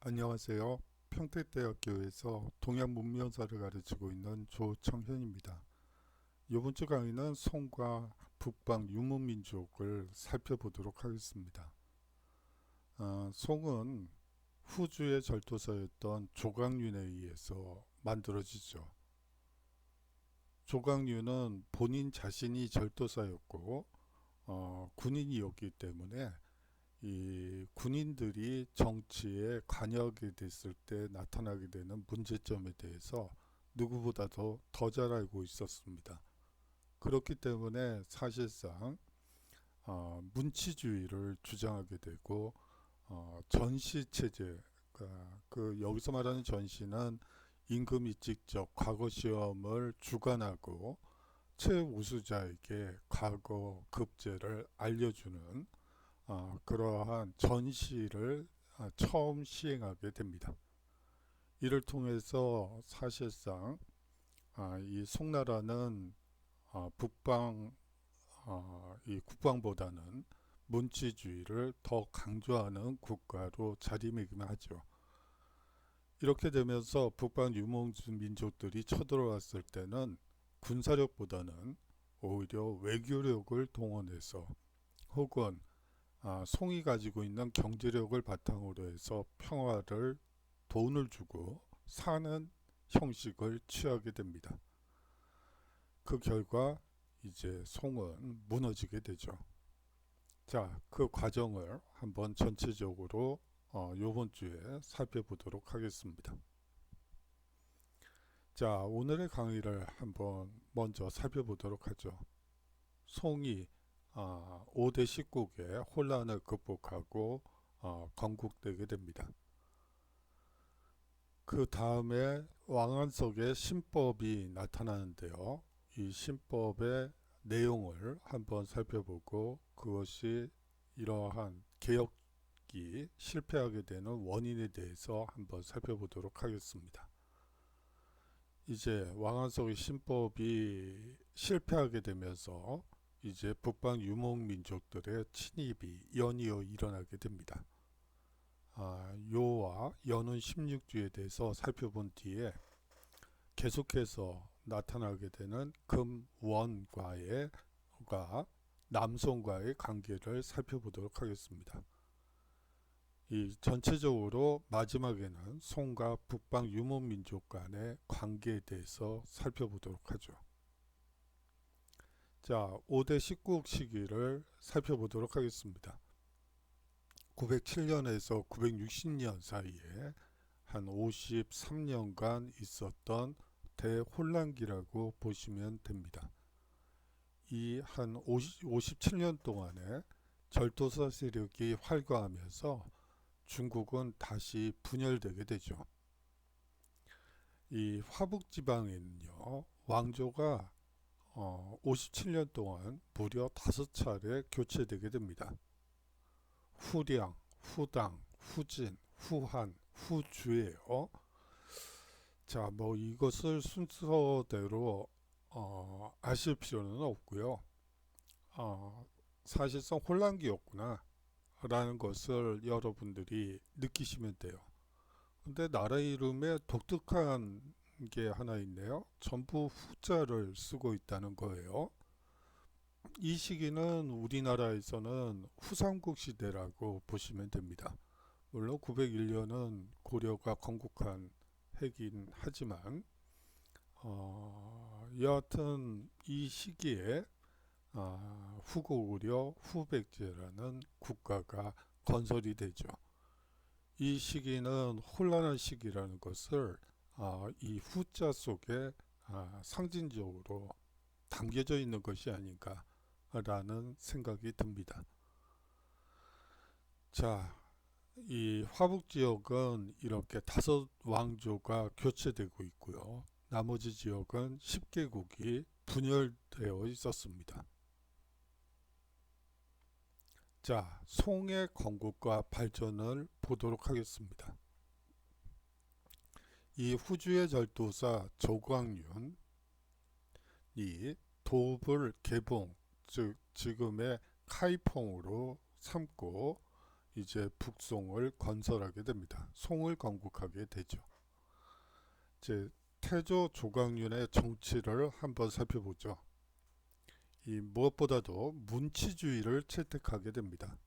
안녕하세요. 평택대학교에서 동양문명사를 가르치고 있는 조청현입니다. 이번 주 강의는 송과 북방 유목민족을 살펴보도록 하겠습니다. 송은 후주의 절도사였던 조광윤에 의해서 만들어지죠. 조광윤은 본인 자신이 절도사였고 군인이었기 때문에 이 군인들이 정치에 관여하게 됐을 때 나타나게 되는 문제점에 대해서 누구보다도 더 잘 알고 있었습니다. 그렇기 때문에 사실상 문치주의를 주장하게 되고 전시 체제, 그 여기서 말하는 전시는 임금이 직접 과거 시험을 주관하고 최우수자에게 과거 급제를 알려주는 그러한 전시를 처음 시행하게 됩니다. 이를 통해서 사실상 이 송나라는 북방 이 국방보다는 문치주의를 더 강조하는 국가로 자리매김하죠. 이렇게 되면서 북방 유목민족들이 쳐들어왔을 때는 군사력보다는 오히려 외교력을 동원해서 혹은 송이 가지고 있는 경제력을 바탕으로 해서 평화를 돈을 주고 사는 형식을 취하게 됩니다. 그 결과 이제 송은 무너지게 되죠. 자, 그 과정을 한번 전체적으로 요번 주에 살펴보도록 하겠습니다. 자, 오늘의 강의를 한번 먼저 살펴보도록 하죠. 송이 5대 19개 혼란을 극복하고 건국되게 됩니다. 그 다음에 왕안석의 신법이 나타나는데요. 이 신법의 내용을 한번 살펴보고 그것이 이러한 개혁이 실패하게 되는 원인에 대해서 한번 살펴보도록 하겠습니다. 이제 왕안석의 신법이 실패하게 되면서 이제 북방 유목민족들의 침입이 연이어 일어나게 됩니다. 요와 연운 16주에 대해서 살펴본 뒤에 계속해서 나타나게 되는 금원과의 남송과의 관계를 살펴보도록 하겠습니다. 이 전체적으로 마지막에는 송과 북방 유목민족 간의 관계에 대해서 살펴보도록 하죠. 자, 5대 19국 시기를 살펴보도록 하겠습니다. 907년에서 960년 사이에 한 53년간 있었던 대혼란기라고 보시면 됩니다. 이 한 57년 동안에 절도사 세력이 활과하면서 중국은 다시 분열되게 되죠. 이 화북지방에는요, 왕조가 57년 동안 무려 5차례 교체되게 됩니다. 후량, 후당, 후진, 후한, 후주예요. 자, 뭐 이것을 순서대로 아실 필요는 없고요. 사실상 혼란기였구나 라는 것을 여러분들이 느끼시면 돼요. 근데 나라 이름에 독특한 게 하나 있네요. 전부 후자를 쓰고 있다는 거예요. 이 시기는 우리나라에서는 후삼국 시대라고 보시면 됩니다. 물론 901년은 고려가 건국한 해긴 하지만 여하튼 이 시기에 후고구려 후백제라는 국가가 건설이 되죠. 이 시기는 혼란한 시기라는 것을 이 후자 속에 상징적으로 담겨져 있는 것이 아닌가라는 생각이 듭니다. 자, 이 화북 지역은 이렇게 5왕조가 교체되고 있고요. 나머지 지역은 10개국이 분열되어 있었습니다. 자, 송의 건국과 발전을 보도록 하겠습니다. 이 후주의 절도사 조광윤이 도읍을 개봉, 즉 지금의 카이퐁으로 삼고 이제 북송을 건설하게 됩니다. 송을 건국하게 되죠. 이제 태조 조광윤의 정치를 한번 살펴보죠. 이 무엇보다도 문치주의를 채택하게 됩니다.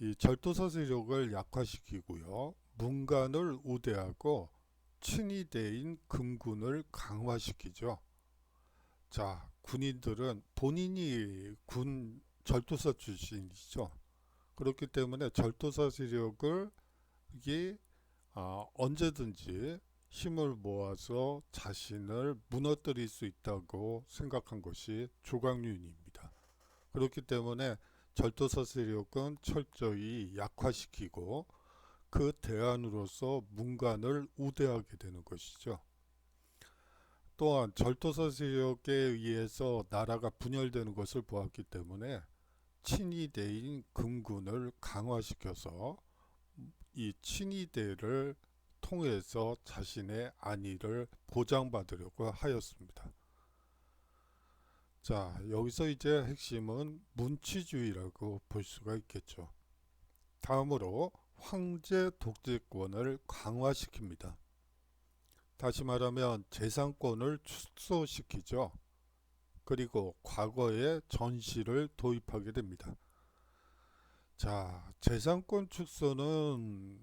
이 절도사 세력을 약화시키고요. 문관을 우대하고 친위대인 금군을 강화시키죠. 자, 군인들은 본인이 군 절도사 출신이죠. 그렇기 때문에 절도사 세력을 이게 언제든지 힘을 모아서 자신을 무너뜨릴 수 있다고 생각한 것이 조광윤입니다. 그렇기 때문에 절도사 세력은 철저히 약화시키고 그 대안으로서 문관을 우대하게 되는 것이죠. 또한 절도사 세력에 의해서 나라가 분열되는 것을 보았기 때문에 친위대인 금군을 강화시켜서 이 친위대를 통해서 자신의 안위를 보장받으려고 하였습니다. 자, 여기서 이제 핵심은 문치주의라고 볼 수가 있겠죠. 다음으로 황제 독재권을 강화시킵니다. 다시 말하면 재산권을 축소시키죠. 그리고 과거의 전시를 도입하게 됩니다. 자, 재산권 축소는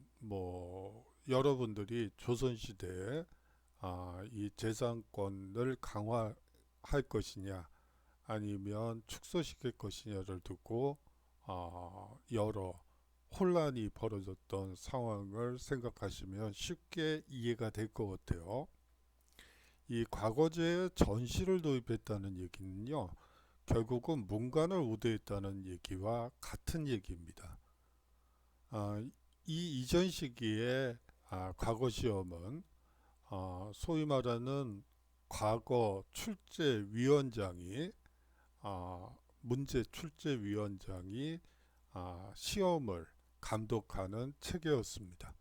여러분들이 조선시대에 이 재산권을 강화할 것이냐 아니면 축소시킬 것이냐를 두고 여러 혼란이 벌어졌던 상황을 생각하시면 쉽게 이해가 될 것 같아요. 이 과거제에 전시를 도입했다는 얘기는요, 결국은 문관을 우대했다는 얘기와 같은 얘기입니다. 이 이전 시기에 과거 시험은 소위 말하는 과거 출제위원장이 문제 출제위원장이 시험을 감독하는 체계였습니다.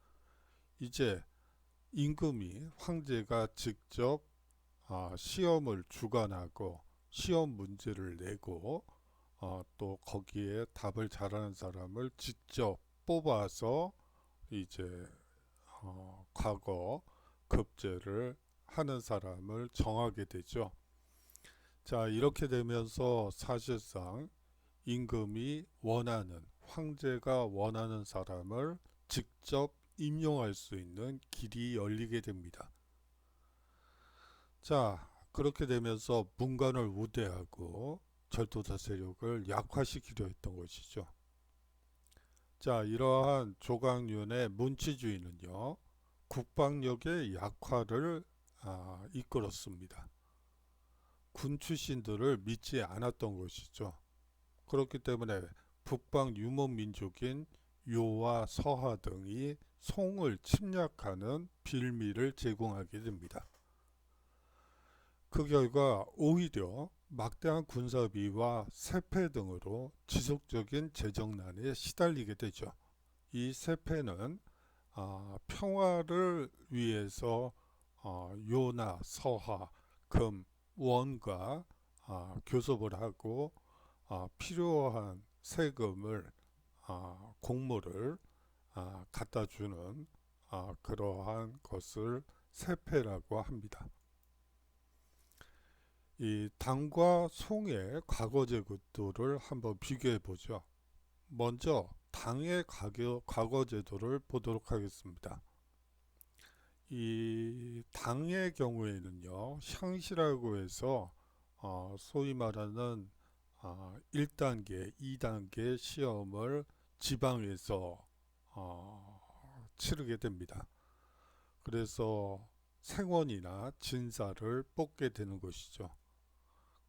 이제 임금이 황제가 직접 시험을 주관하고 시험 문제를 내고 또 거기에 답을 잘하는 사람을 직접 뽑아서 이제 과거 급제를 하는 사람을 정하게 되죠. 자, 이렇게 되면서 사실상 임금이 원하는 황제가 원하는 사람을 직접 임용할 수 있는 길이 열리게 됩니다. 자, 그렇게 되면서 문관을 우대하고 절도사 세력을 약화시키려 했던 것이죠. 자, 이러한 조광윤의 문치주의는요, 국방력의 약화를 이끌었습니다. 군 출신들을 믿지 않았던 것이죠. 그렇기 때문에 북방 유목민족인 요와 서하 등이 송을 침략하는 빌미를 제공하게 됩니다. 그 결과 오히려 막대한 군사비와 세패 등으로 지속적인 재정난에 시달리게 되죠. 이 세패는 평화를 위해서 요나 서하, 금, 원과 교섭을 하고 필요한 세금을 공물을 갖다 주는 그러한 것을 세패라고 합니다. 이 당과 송의 과거제도를 한번 비교해 보죠. 먼저 당의 과거제도를 보도록 하겠습니다. 이 당의 경우에는요, 향시라고 해서 소위 말하는 1단계, 2단계 시험을 지방에서 치르게 됩니다. 그래서 생원이나 진사를 뽑게 되는 것이죠.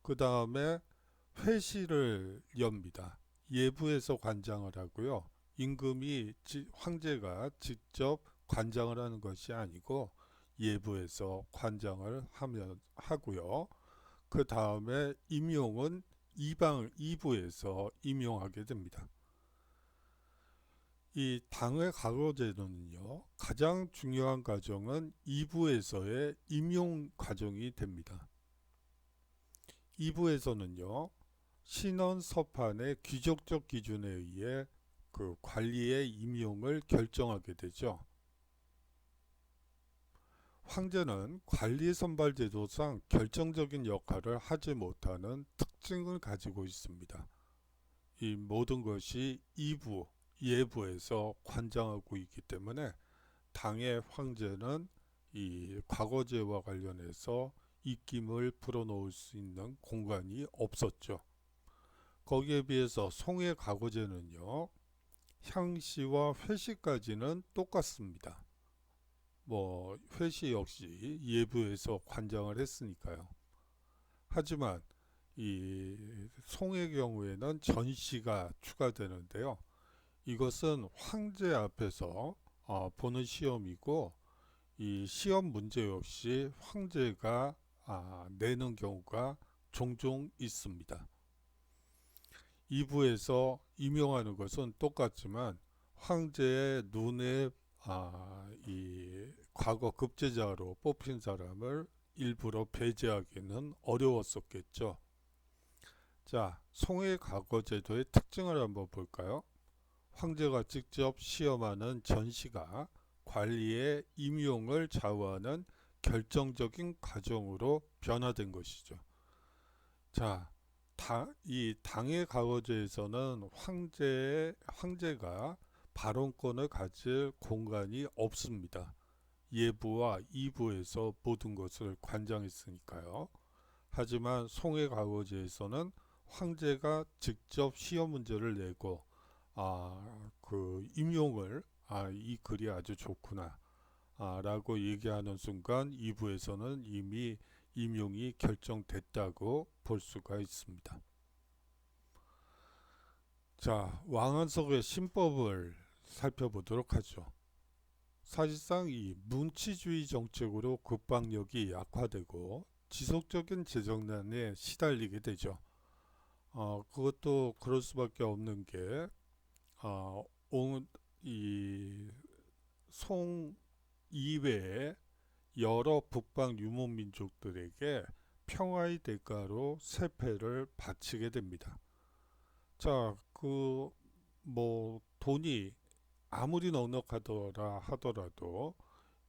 그 다음에 회시를 엽니다. 예부에서 관장을 하고요. 임금이 황제가 직접 관장을 하는 것이 아니고 예부에서 관장을 하고요. 그 다음에 임용은 이부에서 임용하게 됩니다. 이 당의 과거제도는요, 가장 중요한 과정은 2부에서의 임용 과정이 됩니다. 2부에서는요, 신원 서판의 귀족적 기준에 의해 그 관리의 임용을 결정하게 되죠. 황제는 관리 선발 제도상 결정적인 역할을 하지 못하는 특징을 가지고 있습니다. 이 모든 것이 이부, 예부에서 관장하고 있기 때문에 당의 황제는 이 과거제와 관련해서 입김을 불어넣을 수 있는 공간이 없었죠. 거기에 비해서 송해 과거제는요, 향시와 회시까지는 똑같습니다. 뭐 회시 역시 예부에서 관장을 했으니까요. 하지만 이 송의 경우에는 전시가 추가되는데요. 이것은 황제 앞에서 보는 시험이고, 이 시험 문제 역시 황제가 내는 경우가 종종 있습니다. 2부에서 임용하는 것은 똑같지만 황제의 눈에 이 과거 급제자로 뽑힌 사람을 일부러 배제하기는 어려웠었겠죠. 자, 송해 과거 제도의 특징을 한번 볼까요? 황제가 직접 시험하는 전시가 관리의 임용을 좌우하는 결정적인 과정으로 변화된 것이죠. 자, 이 당의 과거제에서는 황제가 발언권을 가질 공간이 없습니다. 예부와 이부에서 모든 것을 관장했으니까요. 하지만 송해 과거제에서는 황제가 직접 시험 문제를 내고 그 임용을 이 글이 아주 좋구나 라고 얘기하는 순간 2부에서는 이미 임용이 결정됐다고 볼 수가 있습니다. 자, 왕안석의 신법을 살펴보도록 하죠. 사실상 이 문치주의 정책으로 국방력이 약화되고 지속적인 재정난에 시달리게 되죠. 그것도 그럴 수밖에 없는 게 이 송 이외의 여러 북방 유목민족들에게 평화의 대가로 세패를 바치게 됩니다. 자, 그 뭐 돈이 아무리 넉넉하더라 하더라도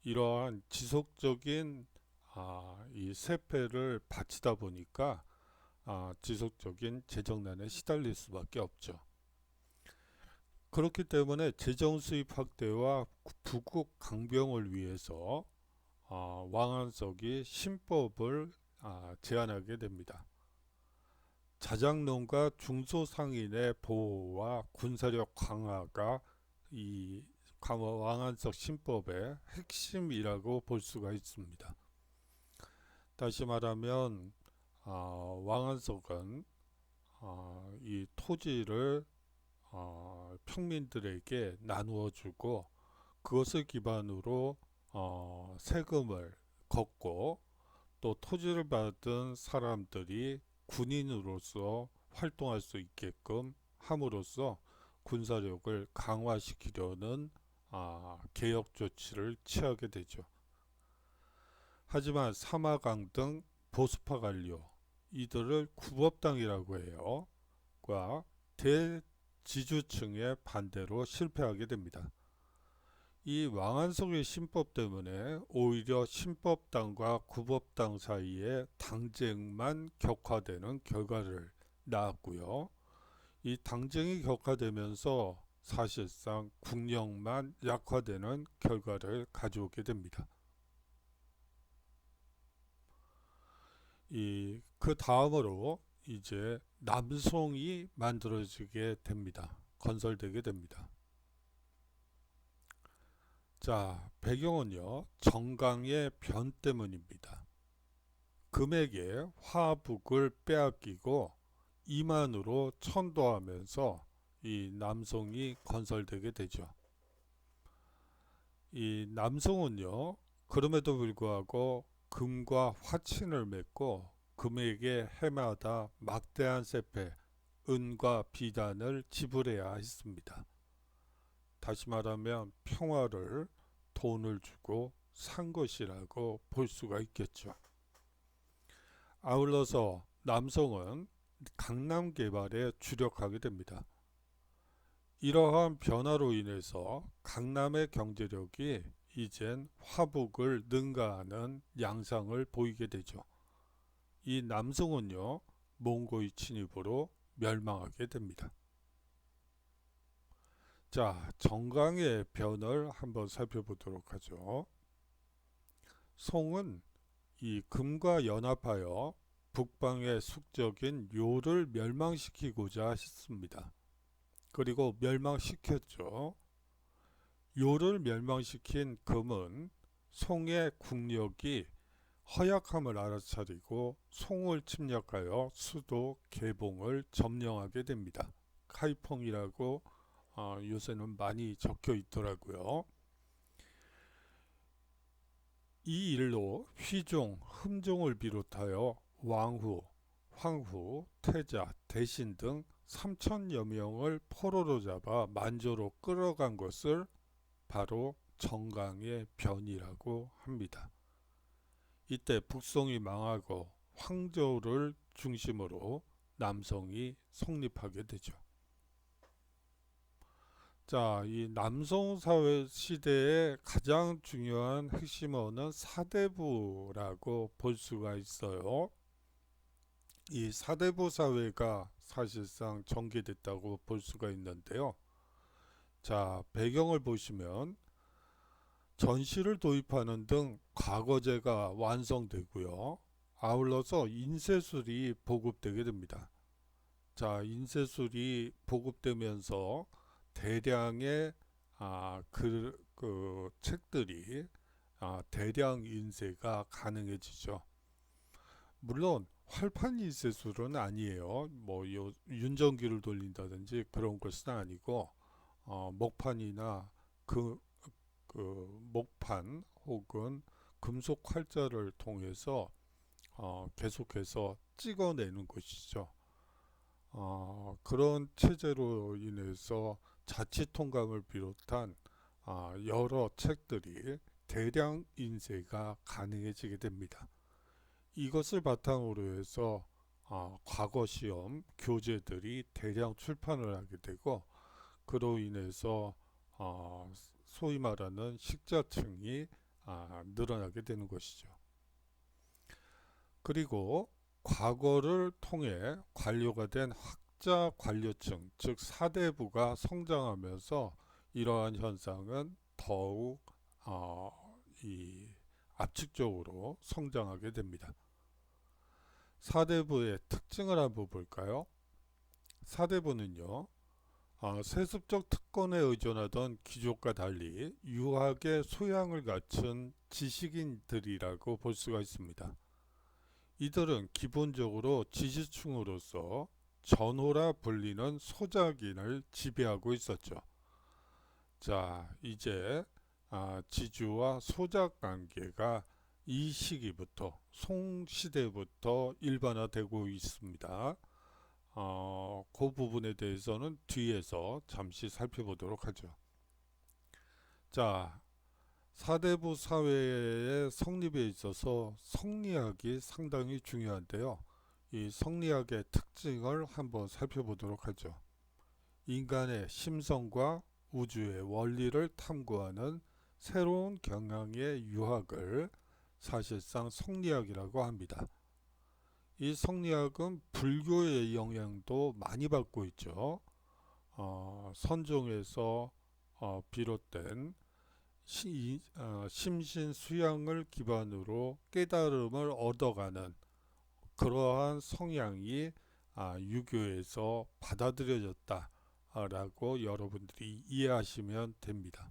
이러한 지속적인 이 세패를 바치다 보니까 지속적인 재정난에 시달릴 수밖에 없죠. 그렇기 때문에 재정 수입 확대와 부국 강병을 위해서 왕안석이 신법을 제안하게 됩니다. 자장론과 중소상인의 보호와 군사력 강화가 이 왕안석 신법의 핵심이라고 볼 수가 있습니다. 다시 말하면 왕안석은 이 토지를 평민들에게 나누어 주고 그것을 기반으로 세금을 걷고 또 토지를 받은 사람들이 군인으로서 활동할 수 있게끔 함으로써 군사력을 강화시키려는 개혁 조치를 취하게 되죠. 하지만 사마강 등 보수파 관료 이들을 구법당이라고 해요. 과 대지주층의 반대로 실패하게 됩니다. 이 왕안석의 신법 때문에 오히려 신법당과 구법당 사이에 당쟁만 격화되는 결과를 낳았고요. 이 당쟁이 격화되면서 사실상 국력만 약화되는 결과를 가져오게 됩니다. 그 다음으로 이제 남송이 만들어지게 됩니다. 건설되게 됩니다. 자, 배경은요, 정강의 변 때문입니다. 금에게 화북을 빼앗기고 이만으로 천도하면서 이 남송이 건설되게 되죠. 이 남송은요, 그럼에도 불구하고 금과 화친을 맺고 금에게 해마다 막대한 세패, 은과 비단을 지불해야 했습니다. 다시 말하면 평화를 돈을 주고 산 것이라고 볼 수가 있겠죠. 아울러서 남송은 강남 개발에 주력하게 됩니다. 이러한 변화로 인해서 강남의 경제력이 이젠 화북을 능가하는 양상을 보이게 되죠. 이 남성은요, 몽고의 침입으로 멸망하게 됩니다. 자, 정강의 변을 한번 살펴보도록 하죠. 송은 이 금과 연합하여 북방의 숙적인 요를 멸망시키고자 했습니다. 그리고 멸망시켰죠. 요를 멸망시킨 금은 송의 국력이 허약함을 알아차리고 송을 침략하여 수도 개봉을 점령하게 됩니다. 카이퐁이라고 요새는 많이 적혀 있더라고요. 이 일로 휘종, 흠종을 비롯하여 왕후, 황후, 태자, 대신 등 3천여 명을 포로로 잡아 만조로 끌어간 것을 바로 정강의 변이라고 합니다. 이때 북송이 망하고 황조를 중심으로 남성이 성립하게 되죠. 자, 이 남성 사회 시대의 가장 중요한 핵심어는 사대부라고 볼 수가 있어요. 이 사대부 사회가 사실상 전개됐다고 볼 수가 있는데요. 자, 배경을 보시면 전시를 도입하는 등 과거제가 완성되고요. 아울러서 인쇄술이 보급되게 됩니다. 자, 인쇄술이 보급되면서 대량의 그 책들이 대량 인쇄가 가능해지죠. 물론 활판 인쇄술은 아니에요. 뭐 윤전기를 돌린다든지 그런 것은 아니고 목판이나 그 목판 혹은 금속 활자를 통해서 계속해서 찍어내는 것이죠. 그런 체제로 인해서 자치통감을 비롯한 여러 책들이 대량 인쇄가 가능해지게 됩니다. 이것을 바탕으로 해서 과거 시험 교재들이 대량 출판을 하게 되고 그로 인해서 소위 말하는 식자층이 늘어나게 되는 것이죠. 그리고 과거를 통해 관료가 된 학자 관료층, 즉 사대부가 성장하면서 이러한 현상은 더욱 이 압축적으로 성장하게 됩니다. 사대부의 특징을 한번 볼까요? 사대부는요, 세습적 특권에 의존하던 귀족과 달리 유학의 소양을 갖춘 지식인들이라고 볼 수가 있습니다. 이들은 기본적으로 지지층으로서 전호라 불리는 소작인을 지배하고 있었죠. 자, 이제 지주와 소작 관계가 이 시기부터 송시대부터 일반화되고 있습니다. 그 부분에 대해서는 뒤에서 잠시 살펴보도록 하죠. 자, 사대부 사회의 성립에 있어서 성리학이 상당히 중요한데요. 이 성리학의 특징을 한번 살펴보도록 하죠. 인간의 심성과 우주의 원리를 탐구하는 새로운 경향의 유학을 사실상 성리학이라고 합니다. 이 성리학은 불교의 영향도 많이 받고 있죠. 선종에서 비롯된 심신 수양을 기반으로 깨달음을 얻어가는 그러한 성향이 유교에서 받아들여졌다라고 여러분들이 이해하시면 됩니다.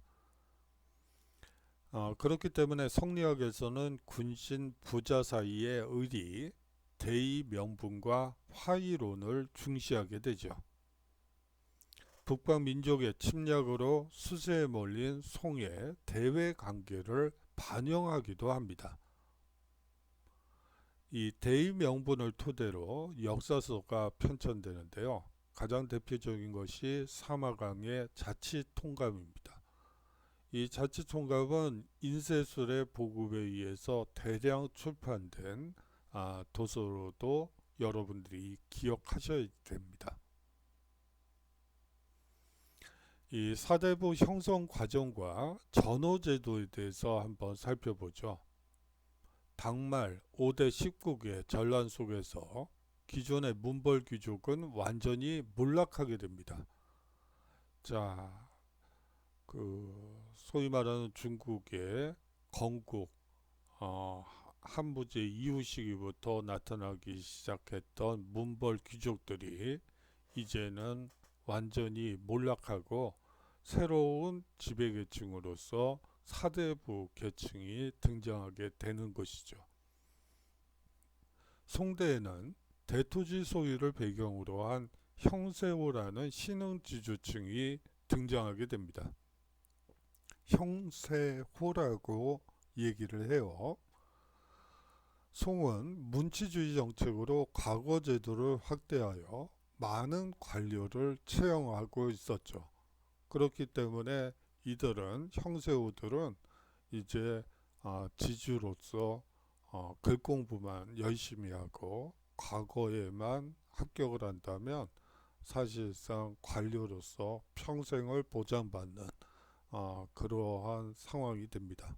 그렇기 때문에 성리학에서는 군신 부자 사이의 의리, 대의 명분과 화의론을 중시하게 되죠. 북방 민족의 침략으로 수세에 몰린 송의 대외 관계를 반영하기도 합니다. 이 대의 명분을 토대로 역사서가 편찬되는데요. 가장 대표적인 것이 사마강의 자치통감입니다. 이 자치통감은 인쇄술의 보급에 의해서 대량 출판된 도서로도 여러분들이 기억하셔야 됩니다. 이 사대부 형성 과정과 전호제도에 대해서 한번 살펴보죠. 당말 5대 19개 전란 속에서 기존의 문벌 귀족은 완전히 몰락하게 됩니다. 자, 소위 말하는 중국의 건국, 한무제 이후 시기부터 나타나기 시작했던 문벌 귀족들이 이제는 완전히 몰락하고 새로운 지배계층으로서 사대부 계층이 등장하게 되는 것이죠. 송대에는 대토지 소유를 배경으로 한 형세호라는 신흥지주층이 등장하게 됩니다. 형세호라고 얘기를 해요. 송은 문치주의 정책으로 과거 제도를 확대하여 많은 관료를 채용하고 있었죠. 그렇기 때문에 이들은 형세호들은 이제 지주로서 글 공부만 열심히 하고 과거에만 합격을 한다면 사실상 관료로서 평생을 보장받는 그러한 상황이 됩니다.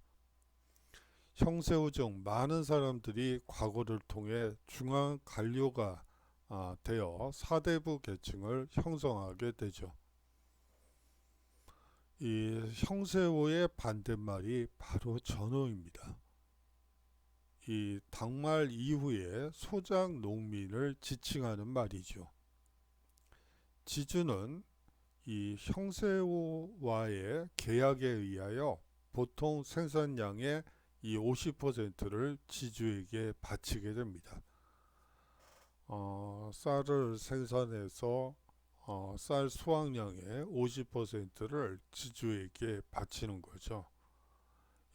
형세호 중 많은 사람들이 과거를 통해 중앙 관료가 되어 사대부 계층을 형성하게 되죠. 이 형세호의 반대말이 바로 전호입니다. 이 당말 이후에 소작 농민을 지칭하는 말이죠. 지주는 이 형세호와의 계약에 의하여 보통 생산량의 이 50%를 지주에게 바치게 됩니다. 쌀을 생산해서 쌀 수확량의 50%를 지주에게 바치는 거죠.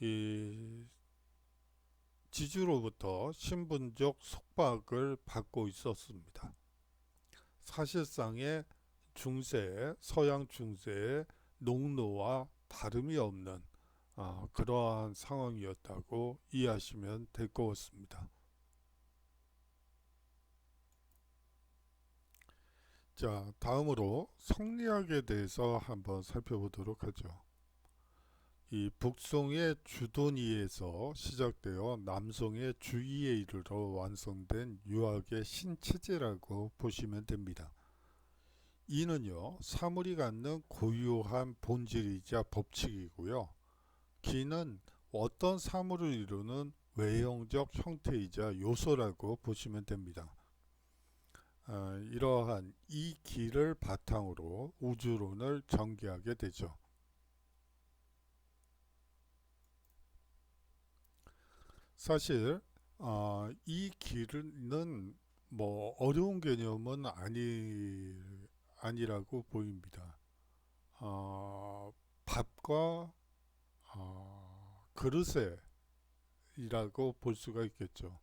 이 지주로부터 신분적 속박을 받고 있었습니다. 사실상의 중세, 서양 중세의 농노와 다름이 없는 그러한 상황이었다고 이해하시면 될 것 같습니다. 자, 다음으로 성리학에 대해서 한번 살펴보도록 하죠. 이 북송의 주도니에서 시작되어 남송의 주위에 이르러 완성된 유학의 신체제라고 보시면 됩니다. 이는요, 사물이 갖는 고유한 본질이자 법칙이고요. 기는 어떤 사물을 이루는 외형적 형태이자 요소라고 보시면 됩니다. 이러한 이 기를 바탕으로 우주론을 전개하게 되죠. 사실 이 기는 뭐 어려운 개념은 아니라고 보입니다. 밥과 그릇이라고 볼 수가 있겠죠.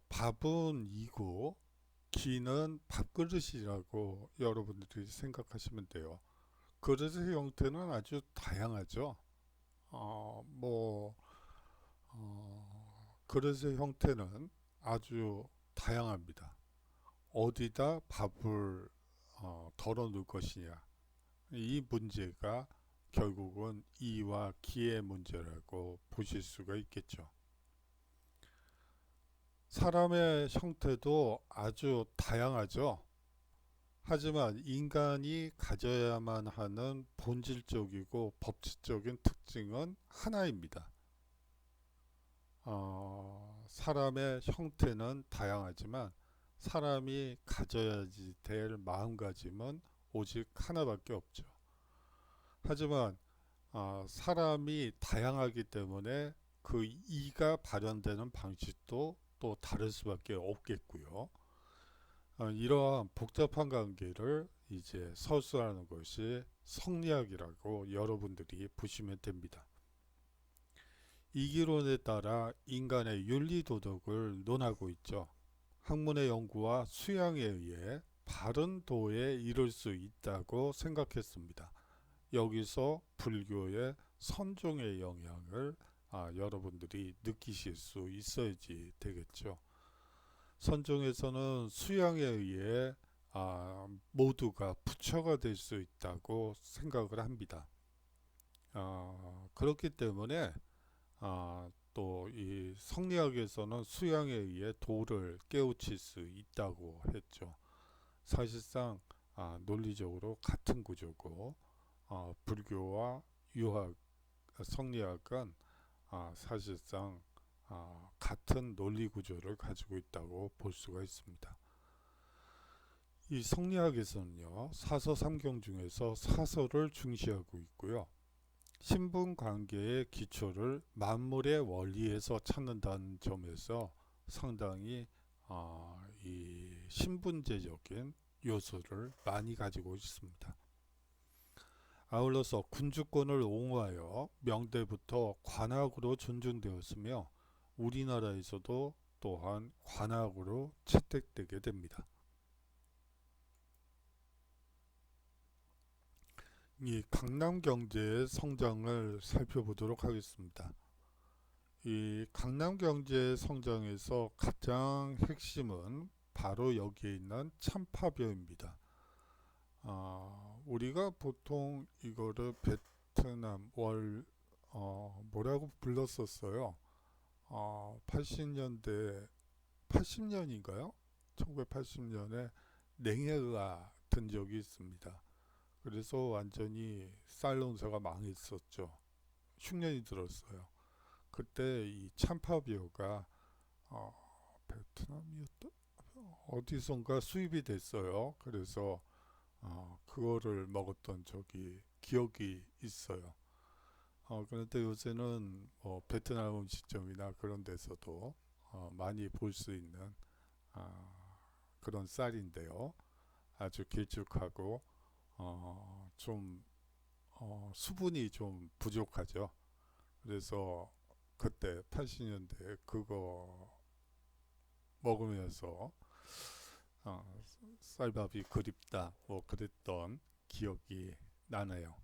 밥은 이고 기는 밥그릇이라고 여러분들이 생각하시면 돼요. 그릇의 형태는 아주 다양하죠. 그릇의 형태는 아주 다양합니다. 어디다 밥을 덜어 놓을 것이냐, 이 문제가 결국은 이와 기의 문제라고 보실 수가 있겠죠. 사람의 형태도 아주 다양하죠. 하지만 인간이 가져야만 하는 본질적이고 법칙적인 특징은 하나입니다. 사람의 형태는 다양하지만 사람이 가져야지 될 마음가짐은 오직 하나밖에 없죠. 하지만 사람이 다양하기 때문에 그 이가 발현되는 방식도 또 다를 수밖에 없겠고요. 이러한 복잡한 관계를 이제 설수하는 것이 성리학이라고 여러분들이 보시면 됩니다. 이기론에 따라 인간의 윤리도덕을 논하고 있죠. 학문의 연구와 수양에 의해 바른 도에 이를 수 있다고 생각했습니다. 여기서 불교의 선종의 영향을 여러분들이 느끼실 수 있어야지 되겠죠. 선종에서는 수양에 의해 모두가 부처가 될 수 있다고 생각을 합니다. 그렇기 때문에 또 이 성리학에서는 수양에 의해 도를 깨우칠 수 있다고 했죠. 사실상 논리적으로 같은 구조고 불교와 유학, 성리학은 사실상 같은 논리 구조를 가지고 있다고 볼 수가 있습니다. 이 성리학에서는요, 사서 삼경 중에서 사서를 중시하고 있고요. 신분 관계의 기초를 만물의 원리에서 찾는다는 점에서 상당히 이 신분제적인 요소를 많이 가지고 있습니다. 아울러서 군주권을 옹호하여 명대부터 관학으로 존중되었으며 우리나라에서도 또한 관학으로 채택되게 됩니다. 이 강남 경제의 성장을 살펴보도록 하겠습니다. 이 강남 경제의 성장에서 가장 핵심은 바로 여기에 있는 참파벼입니다. 우리가 보통 이거를 베트남 뭐라고 불렀었어요. 80년인가요? 1980년에 냉해가 든 적이 있습니다. 그래서 완전히 쌀 농사가 망했었죠. 흉년이 들었어요. 그때 이 참파비오가 베트남이었다? 어디선가 수입이 됐어요. 그래서 그거를 먹었던 적이 기억이 있어요. 그런데 요새는 베트남 음식점이나 그런 데서도 많이 볼 수 있는 그런 쌀인데요. 아주 길쭉하고 좀 수분이 좀 부족하죠. 그래서 그때 80년대 그거 먹으면서 쌀밥이 그립다 뭐 그랬던 기억이 나네요.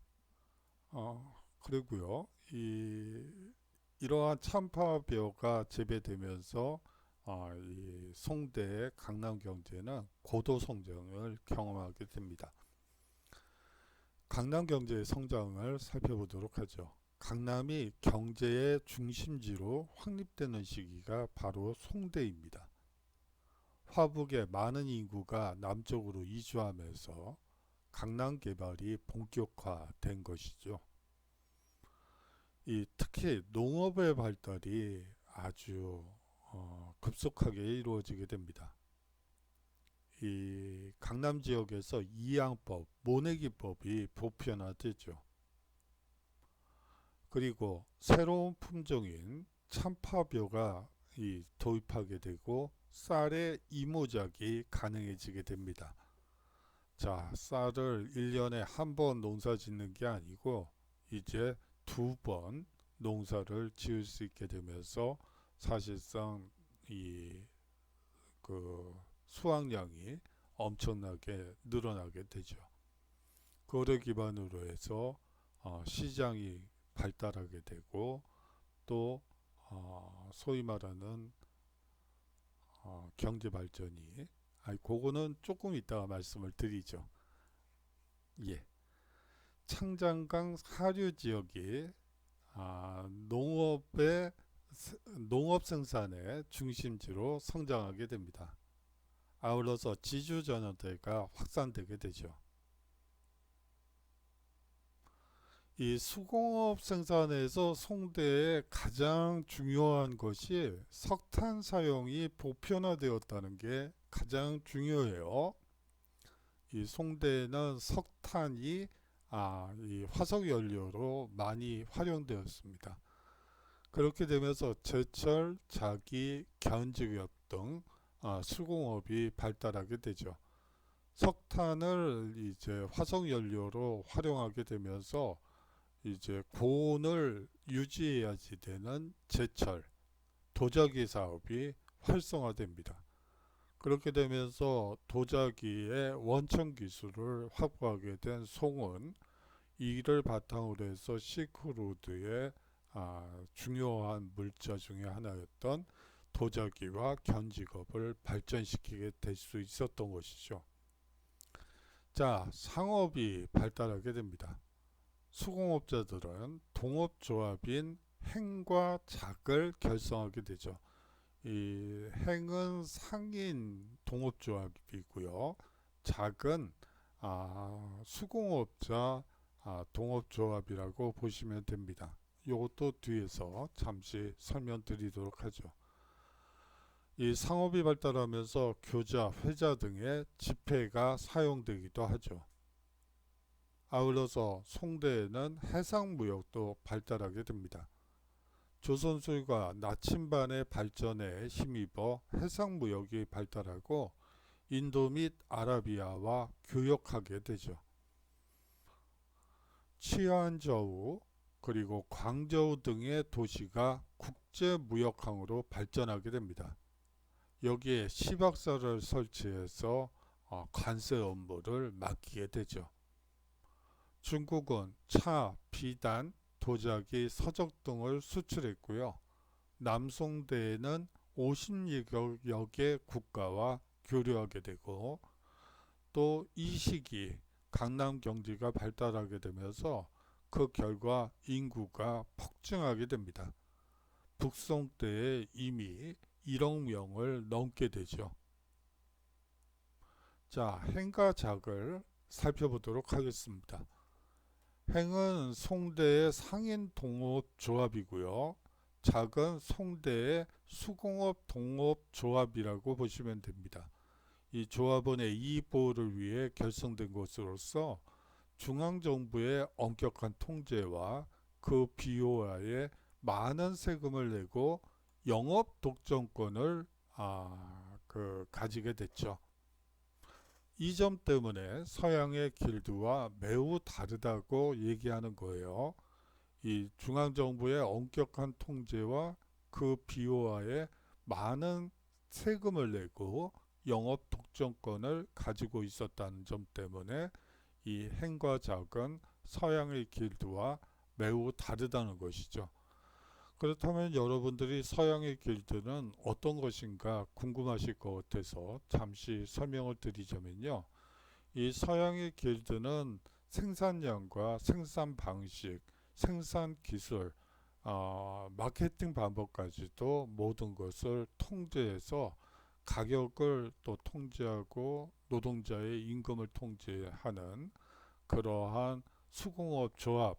그리고요 이러한 참파벼가 재배되면서 이 송대의 강남 경제는 고도 성장을 경험하게 됩니다. 강남 경제의 성장을 살펴보도록 하죠. 강남이 경제의 중심지로 확립되는 시기가 바로 송대입니다. 화북의 많은 인구가 남쪽으로 이주하면서 강남 개발이 본격화된 것이죠. 특히 농업의 발달이 아주 급속하게 이루어지게 됩니다. 이 강남 지역에서 이양법, 모내기법이 보편화되죠. 그리고 새로운 품종인 참파벼가 도입하게 되고 쌀의 이모작이 가능해지게 됩니다. 자, 쌀을 1년에 한 번 농사 짓는 게 아니고 이제 2번 농사를 지을 수 있게 되면서 사실상 그 수확량이 엄청나게 늘어나게 되죠. 그거를 기반으로 해서 시장이 발달하게 되고 또 소위 말하는 경제 발전이 그거는 조금 이따가 말씀을 드리죠. 예. 창장강 하류 지역이 농업 생산의 중심지로 성장하게 됩니다. 아울러서 지주 전원대가 확산되게 되죠. 이 수공업 생산에서 송대의 가장 중요한 것이 석탄 사용이 보편화되었다는 게 가장 중요해요. 이 송대에는 석탄이 이 화석 연료로 많이 활용되었습니다. 그렇게 되면서 제철, 자기, 견직업 등 수공업이 발달하게 되죠. 석탄을 이제 화석 연료로 활용하게 되면서 이제 고온을 유지해야지 되는 제철, 도자기 사업이 활성화됩니다. 그렇게 되면서 도자기의 원천 기술을 확보하게 된 송은 이를 바탕으로 해서 실크로드의 중요한 물자 중에 하나였던 도자기와 견직업을 발전시키게 될 수 있었던 것이죠. 자, 상업이 발달하게 됩니다. 수공업자들은 동업조합인 행과 작을 결성하게 되죠. 이 행은 상인 동업조합이고요. 작은 수공업자 동업조합이라고 보시면 됩니다. 이것도 뒤에서 잠시 설명드리도록 하죠. 이 상업이 발달하면서 교자, 회자 등의 지폐가 사용되기도 하죠. 아울러서 송대에는 해상무역도 발달하게 됩니다. 조선술과 나침반의 발전에 힘입어 해상무역이 발달하고 인도 및 아라비아와 교역하게 되죠. 치안저우 그리고 광저우 등의 도시가 국제무역항으로 발전하게 됩니다. 여기에 시박사를 설치해서 관세 업무를 맡기게 되죠. 중국은 차, 비단, 도자기, 서적 등을 수출했고요. 남송대에는 50여 개 국가와 교류하게 되고 또 이 시기 강남 경제가 발달하게 되면서 그 결과 인구가 폭증하게 됩니다. 북송 때에 이미 1억 명을 넘게 되죠. 자, 행과 작을 살펴보도록 하겠습니다. 행은 송대의 상인 동업 조합이고요. 작은 송대의 수공업 동업 조합이라고 보시면 됩니다. 이 조합원의 이익 보호를 위해 결성된 것으로서 중앙정부의 엄격한 통제와 그 비호하에 많은 세금을 내고 영업 독점권을 가지게 됐죠. 이 점 때문에 서양의 길드와 매우 다르다고 얘기하는 거예요. 이 중앙정부의 엄격한 통제와 그 비호하에 많은 세금을 내고 영업 독점권을 가지고 있었다는 점 때문에 이 행과 작은 서양의 길드와 매우 다르다는 것이죠. 그렇다면 여러분들이 서양의 길드는 어떤 것인가 궁금하실 것 같아서 잠시 설명을 드리자면요. 이 서양의 길드는 생산량과 생산 방식, 생산 기술, 마케팅 방법까지도 모든 것을 통제해서 가격을 또 통제하고 노동자의 임금을 통제하는 그러한 수공업 조합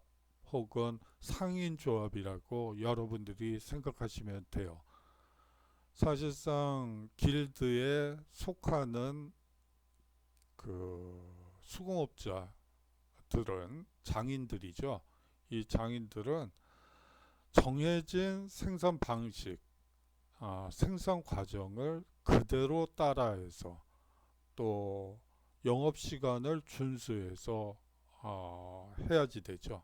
혹은 상인 조합이라고 여러분들이 생각하시면 돼요. 사실상 길드에 속하는 그 수공업자들은 장인들이죠. 이 장인들은 정해진 생산 방식, 생산 과정을 그대로 따라해서 또 영업시간을 준수해서 해야지 되죠.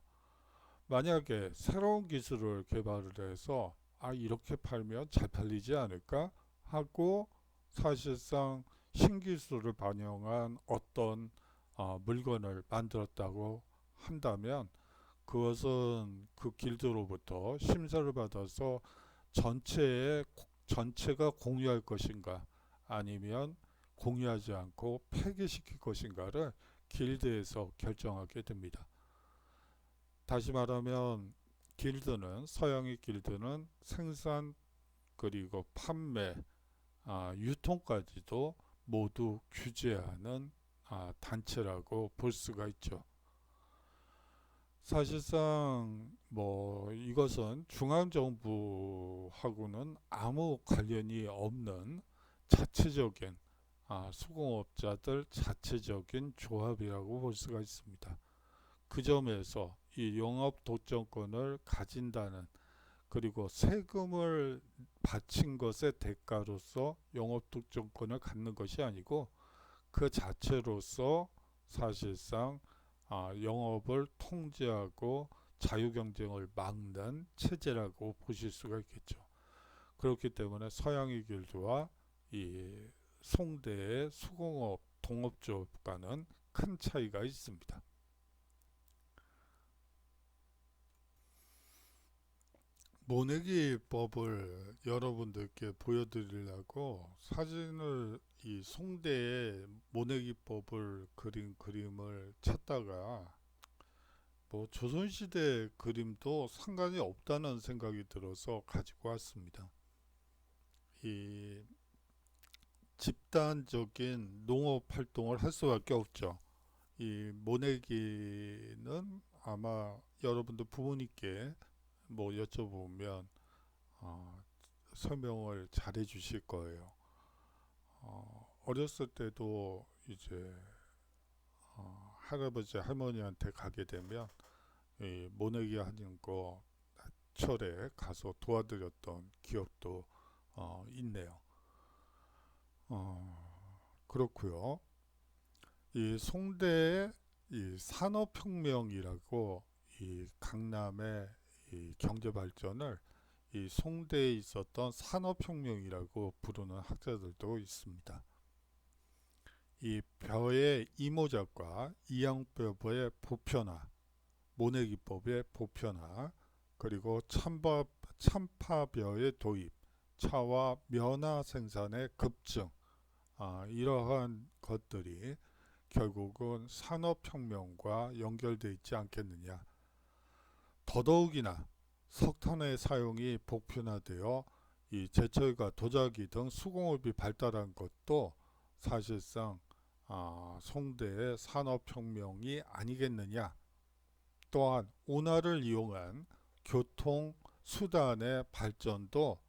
만약에 새로운 기술을 개발을 해서 이렇게 팔면 잘 팔리지 않을까 하고 사실상 신기술을 반영한 어떤 물건을 만들었다고 한다면 그것은 그 길드로부터 심사를 받아서 전체가 공유할 것인가 아니면 공유하지 않고 폐기시킬 것인가를 길드에서 결정하게 됩니다. 다시 말하면 길드는 서양의 길드는 생산 그리고 판매, 유통까지도 모두 규제하는 단체라고 볼 수가 있죠. 사실상 이것은 중앙정부하고는 아무 관련이 없는 자체적인 수공업자들 자체적인 조합이라고 볼 수가 있습니다. 그 점에서 이 영업 독점권을 가진다는 그리고 세금을 바친 것의 대가로서 영업 독점권을 갖는 것이 아니고 그 자체로서 사실상 영업을 통제하고 자유경쟁을 막는 체제라고 보실 수가 있겠죠. 그렇기 때문에 서양의 길드와 이 송대의 수공업 동업조합과는 큰 차이가 있습니다. 모내기 법을 여러분들께 보여드리려고 사진을 이 송대의 모내기법을 그린 그림을 찾다가 뭐 조선시대 그림도 상관이 없다는 생각이 들어서 가지고 왔습니다. 이 집단적인 농업 활동을 할 수밖에 없죠. 이 모내기는 아마 여러분들 부모님께 뭐 여쭤보면 어, 설명을 잘 해주실 거예요. 어렸을 때도 이제 할아버지 할머니한테 가게 되면 이 모내기 하는 거 철에 가서 도와드렸던 기억도 있네요. 그렇고요. 이 송대의 이 산업혁명이라고 이 강남의 이 경제 발전을 이 송대에 있었던 산업혁명이라고 부르는 학자들도 있습니다. 이 벼의 이모작과 이양뼈의 보편화, 모내기법의 보편화, 그리고 참파벼의 도입, 차와 면화 생산의 급증, 이러한 것들이 결국은 산업혁명과 연결되어 있지 않겠느냐. 더더욱이나 석탄의 사용이 보편화되어 이 제철과 도자기 등 수공업이 발달한 것도 사실상 송대의 산업혁명이 아니겠느냐. 또한 운하를 이용한 교통 수단의 발전도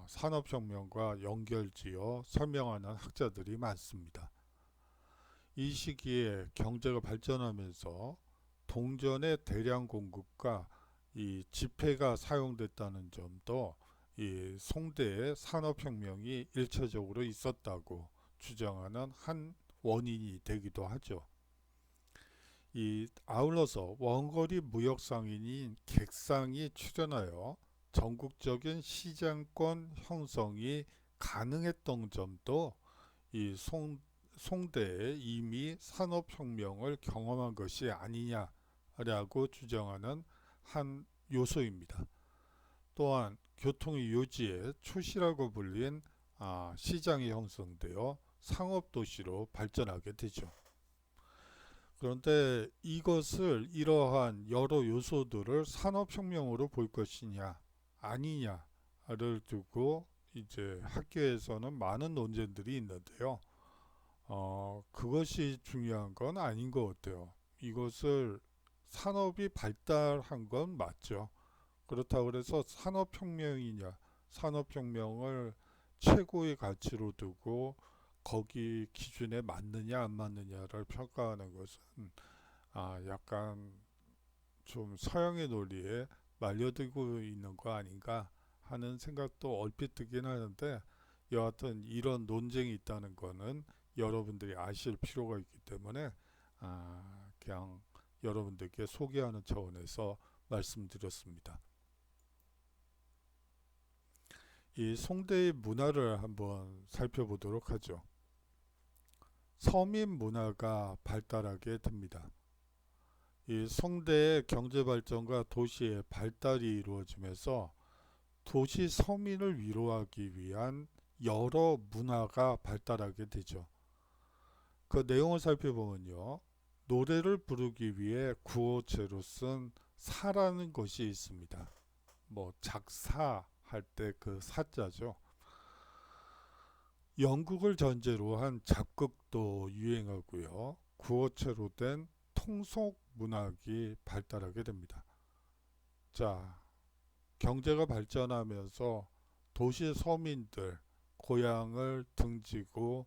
산업혁명과 연결지어 설명하는 학자들이 많습니다. 이 시기에 경제가 발전하면서 동전의 대량 공급과 이 지폐가 사용됐다는 점도 이 송대의 산업혁명이 일차적으로 있었다고 주장하는 한 원인이 되기도 하죠. 이 아울러서 원거리 무역상인인 객상이 출현하여 전국적인 시장권 형성이 가능했던 점도 이 송대에 이미 산업혁명을 경험한 것이 아니냐라고 주장하는 한 요소입니다. 또한 교통의 요지의 초시라고 불린 시장이 형성되어 상업도시로 발전하게 되죠. 그런데 이러한 여러 요소들을 산업혁명으로 볼 것이냐 아니냐를 두고 이제 학계에서는 많은 논쟁들이 있는데요. 그것이 중요한 건 아닌 것 같아요. 이것을 산업이 발달한 건 맞죠. 그렇다고 해서 산업혁명을 최고의 가치로 두고 거기 기준에 맞느냐 안 맞느냐를 평가하는 것은 약간 좀 서양의 논리에 말려들고 있는 거 아닌가 하는 생각도 얼핏 들긴 하는데, 여하튼 이런 논쟁이 있다는 거는 여러분들이 아실 필요가 있기 때문에 그냥 여러분들께 소개하는 차원에서 말씀드렸습니다. 이 송대의 문화를 한번 살펴보도록 하죠. 서민 문화가 발달하게 됩니다. 이 송대의 경제 발전과 도시의 발달이 이루어지면서 도시 서민을 위로하기 위한 여러 문화가 발달하게 되죠. 그 내용을 살펴보면요. 노래를 부르기 위해 구어체로 쓴 사라는 것이 있습니다. 뭐 작사할 때 그 사자죠. 영국을 전제로 한 잡극도 유행하고요. 구어체로 된 통속 문학이 발달하게 됩니다. 자, 경제가 발전하면서 도시 서민들 고향을 등지고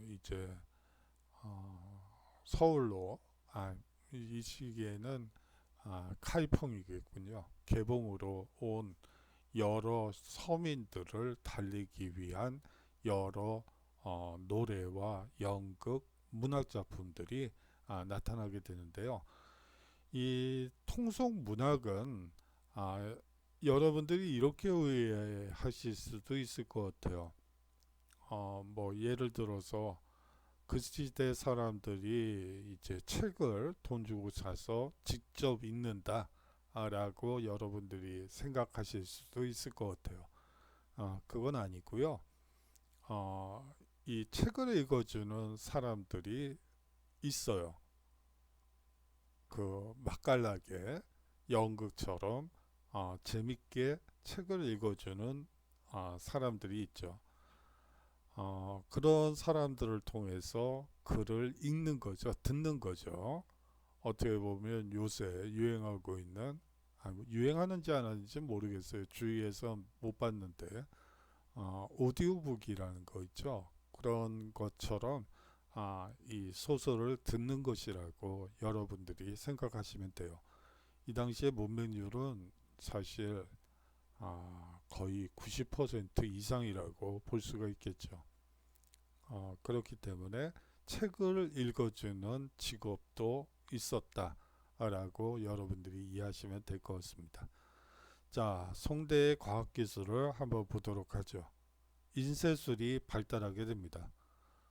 이제 서울로 이 시기에는 카이펑이겠군요. 개봉으로 온 여러 서민들을 달리기 위한 여러 노래와 연극, 문학 작품들이 나타나게 되는데요. 이 통속 문학은 여러분들이 이렇게 오해하실 수도 있을 것 같아요. 뭐 예를 들어서 그 시대 사람들이 이제 책을 돈 주고 사서 직접 읽는다 라고 여러분들이 생각하실 수도 있을 것 같아요. 그건 아니고요. 이 책을 읽어주는 사람들이 있어요. 그 맛깔나게 연극처럼 재밌게 책을 읽어주는 사람들이 있죠. 그런 사람들을 통해서 글을 읽는 거죠. 듣는 거죠. 어떻게 보면 요새 유행하고 있는, 유행하는지 안 하는지 모르겠어요. 주위에서 못 봤는데 오디오북이라는 거 있죠. 그런 것처럼 이 소설을 듣는 것이라고 여러분들이 생각하시면 돼요. 이 당시에 문맹률은 사실 거의 90% 이상이라고 볼 수가 있겠죠. 그렇기 때문에 책을 읽어주는 직업도 있었다라고 여러분들이 이해하시면 될 것 같습니다. 자, 송대의 과학기술을 한번 보도록 하죠. 인쇄술이 발달하게 됩니다.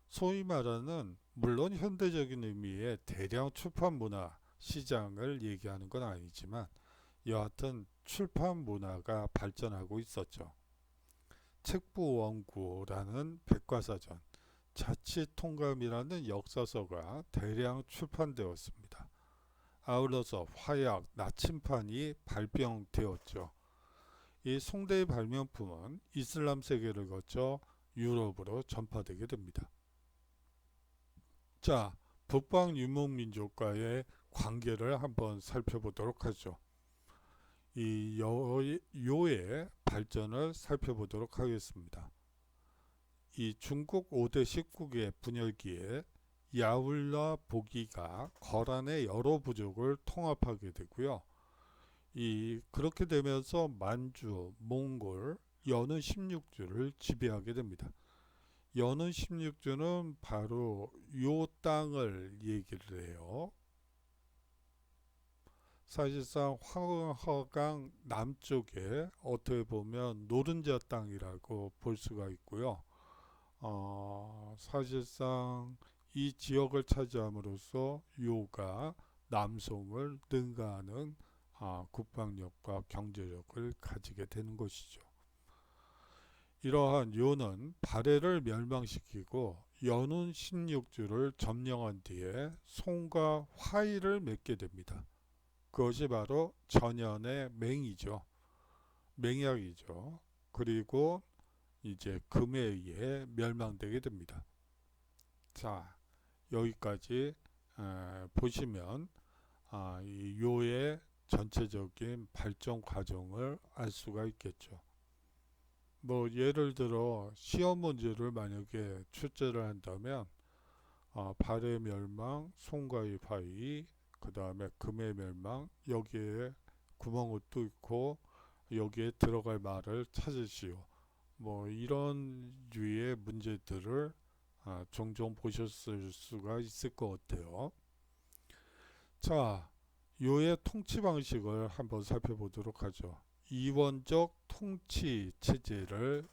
소위 말하는, 물론 현대적인 의미의 대량 출판 문화 시장을 얘기하는 건 아니지만 여하튼 출판 문화가 발전하고 있었죠. 책부원고라는 백과사전, 자치통감이라는 역사서가 대량 출판되었습니다. 아울러서 화약, 나침판이 발병되었죠. 이 송대의 발명품은 이슬람 세계를 거쳐 유럽으로 전파되게 됩니다. 자, 북방 유목민족과의 관계를 한번 살펴보도록 하죠. 이 요의 발전을 살펴보도록 하겠습니다. 이 중국 5대 식국의 분열기에 야울라 보기가 거란의 여러 부족을 통합하게 되고요. 그렇게 되면서 만주, 몽골, 연은 16주를 지배하게 됩니다. 연은 16주는 바로 요 땅을 얘기를 해요. 사실상 황허강 남쪽에 어떻게 보면 노른자 땅이라고 볼 수가 있고요. 사실상 이 지역을 차지함으로써 요가 남송을 능가하는 국방력과 경제력을 가지게 되는 것이죠. 이러한 요는 발해를 멸망시키고 연운 16주를 점령한 뒤에 송과 화의를 맺게 됩니다. 그것이 바로 전현의 맹이죠. 맹약이죠. 그리고 이제 금에 의해 멸망되게 됩니다. 자, 여기까지 보시면 이 요의 전체적인 발전 과정을 알 수가 있겠죠. 뭐 예를 들어 시험 문제를 만약에 출제를 한다면 발의 멸망, 송과의 화의, 그 다음에 금의 멸망, 여기에 구멍을 뚫고 여기에 들어갈 말을 찾으시오. 뭐 이런 류의 문제들을 종종 보셨을 수가 있을 것 같아요. 자, 요의 통치 방식을 한번 살펴보도록 하죠. 이원적 통치 체제를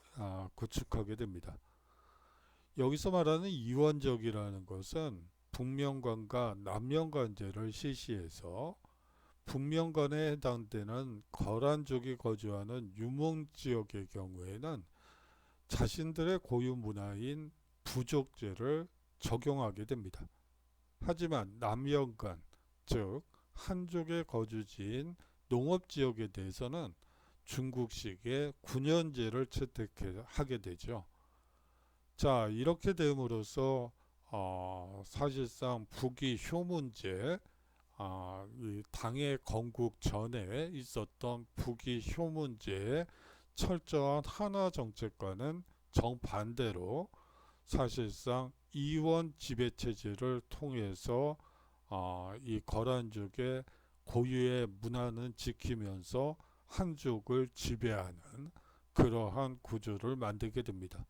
구축하게 됩니다. 여기서 말하는 이원적이라는 것은 북명관과 남명관제를 실시해서 북명관에 해당되는 거란족이 거주하는 유목지역의 경우에는 자신들의 고유 문화인 부족제를 적용하게 됩니다. 하지만 남명관, 즉 한족의 거주지인 농업지역에 대해서는 중국식의 군현제를 채택하게 되죠. 자, 이렇게 됨으로써 사실상 북이 효문제, 이 당의 건국 전에 있었던 북이 효문제의 철저한 한화 정책과는 정반대로 사실상 이원 지배 체제를 통해서 이 거란족의 고유의 문화는 지키면서 한족을 지배하는 그러한 구조를 만들게 됩니다.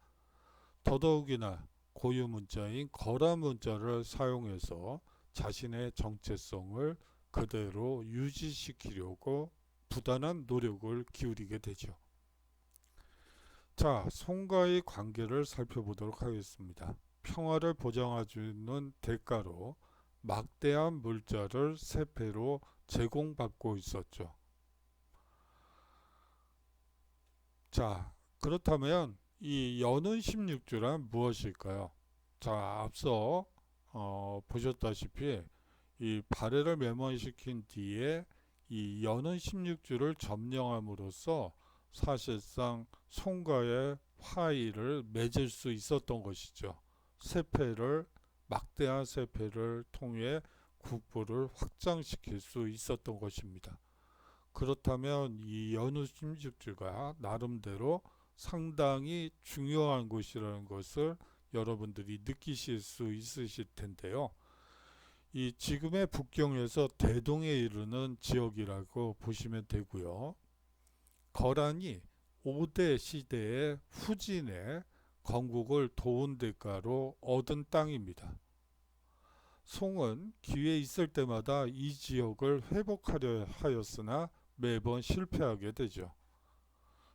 더더욱이나 고유 문자인 거란 문자를 사용해서 자신의 정체성을 그대로 유지시키려고 부단한 노력을 기울이게 되죠. 자, 송과의 관계를 살펴보도록 하겠습니다. 평화를 보장해주는 대가로 막대한 물자를 세패로 제공받고 있었죠. 자, 그렇다면 이 연운 16주란 무엇일까요? 자, 앞서 보셨다시피 이 발해를 매몰시킨 뒤에 이 연운 16주를 점령함으로써 사실상 송과의 화의를 맺을 수 있었던 것이죠. 세패를 막대한 세패를 통해 국부를 확장시킬 수 있었던 것입니다. 그렇다면 이 연운 16주가 나름대로 상당히 중요한 것이라는 것을 여러분들이 느끼실 수 있으실 텐데요. 이 지금의 북경에서 대동에 이르는 지역이라고 보시면 되고요. 거란이 5대 시대의 후진의 건국을 도운 대가로 얻은 땅입니다. 송은 기회 있을 때마다 이 지역을 회복하려 하였으나 매번 실패하게 되죠.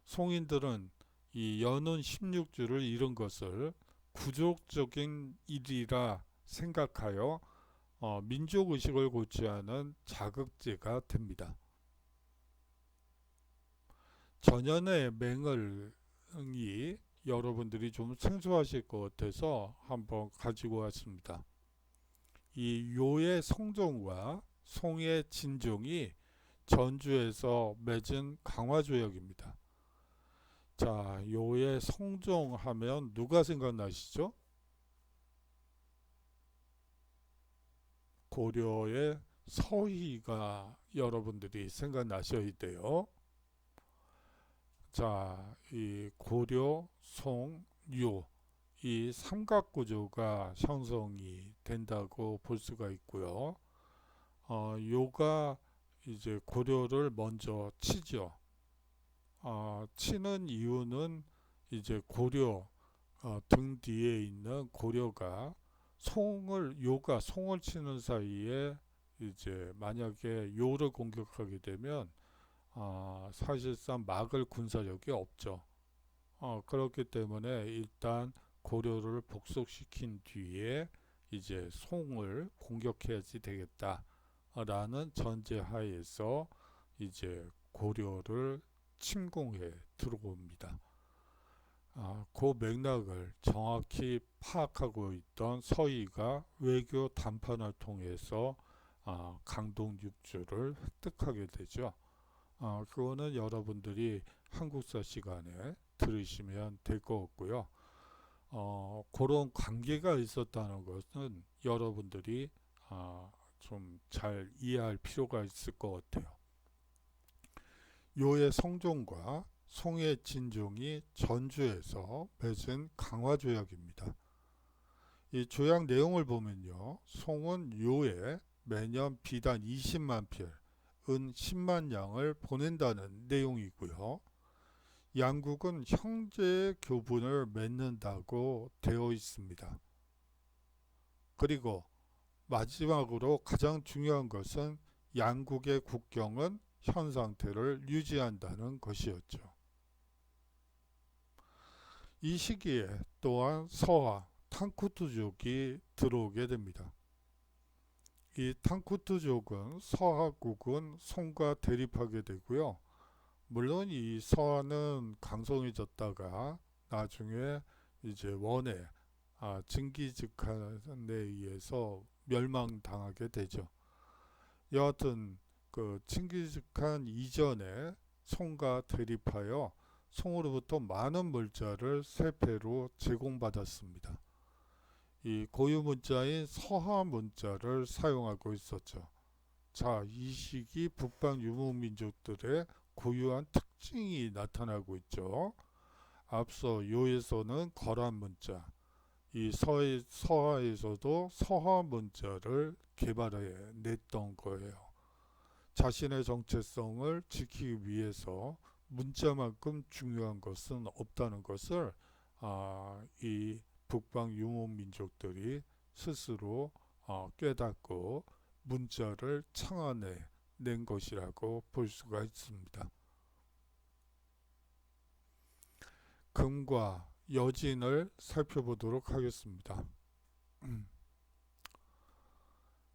송인들은 이 연운 16주를 잃은 것을 구족적인 일이라 생각하여 민족의식을 고취하는 자극제가 됩니다. 전연의 맹을이 여러분들이 좀 생소하실 것 같아서 한번 가지고 왔습니다. 이 요의 성종과 송의 진종이 전주에서 맺은 강화조약입니다. 자, 요의 성종 하면 누가 생각나시죠? 고려의 서희가 여러분들이 생각나셔야 돼요. 자, 이 고려, 송, 요, 이 삼각구조가 형성이 된다고 볼 수가 있고요. 요가 이제 고려를 먼저 치죠. 치는 이유는 이제 고려 등 뒤에 있는 고려가 요가 송을 치는 사이에 이제 만약에 요를 공격하게 되면 사실상 막을 군사력이 없죠. 그렇기 때문에 일단 고려를 복속시킨 뒤에 이제 송을 공격해야지 되겠다라는 전제하에서 이제 고려를 침공해 들어옵니다. 그 맥락을 정확히 파악하고 있던 서희가 외교 담판을 통해서 강동 6주를 획득하게 되죠. 그거는 여러분들이 한국사 시간에 들으시면 될 것 같고요. 그런 관계가 있었다는 것은 여러분들이 좀 잘 이해할 필요가 있을 것 같아요. 요의 성종과 송의 진종이 전주에서 맺은 강화조약입니다. 이 조약 내용을 보면요. 송은 요에 매년 비단 20만 필, 은 10만 양을 보낸다는 내용이고요. 양국은 형제 교분을 맺는다고 되어 있습니다. 그리고 마지막으로 가장 중요한 것은 양국의 국경은 현 상태를 유지한다는 것이었죠. 이 시기에 또한 서하 탕쿠투족이 들어오게 됩니다. 이 탕쿠투족은 서하국은 송과 대립하게 되고요. 물론 이 서하는 강성해졌다가 나중에 이제 원에 징기즈칸에 의해서 멸망당하게 되죠. 여하튼 그 징기즈칸 이전에 송과 대립하여 송으로부터 많은 물자를 세패로 제공받았습니다. 이 고유 문자인 서하 문자를 사용하고 있었죠. 자, 이 시기 북방 유목민족들의 고유한 특징이 나타나고 있죠. 앞서 요에서는 거란 문자, 이 서하에서도 서하 문자를 개발해 냈던 거예요. 자신의 정체성을 지키기 위해서 문자만큼 중요한 것은 없다는 것을 이 북방 유목민족들이 스스로 깨닫고 문자를 창안해 낸 것이라고 볼 수가 있습니다. 금과 여진을 살펴보도록 하겠습니다.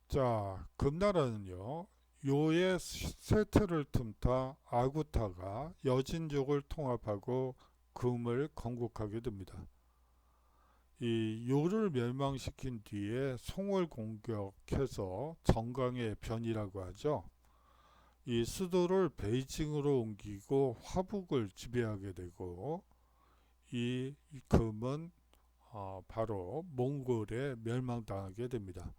자, 금나라는요. 요의 세트를 틈타 아구타가 여진족을 통합하고 금을 건국하게 됩니다. 이 요를 멸망시킨 뒤에 송을 공격해서 정강의 변이라고 하죠. 이 수도를 베이징으로 옮기고 화북을 지배하게 되고, 이 금은 바로 몽골에 멸망당하게 됩니다.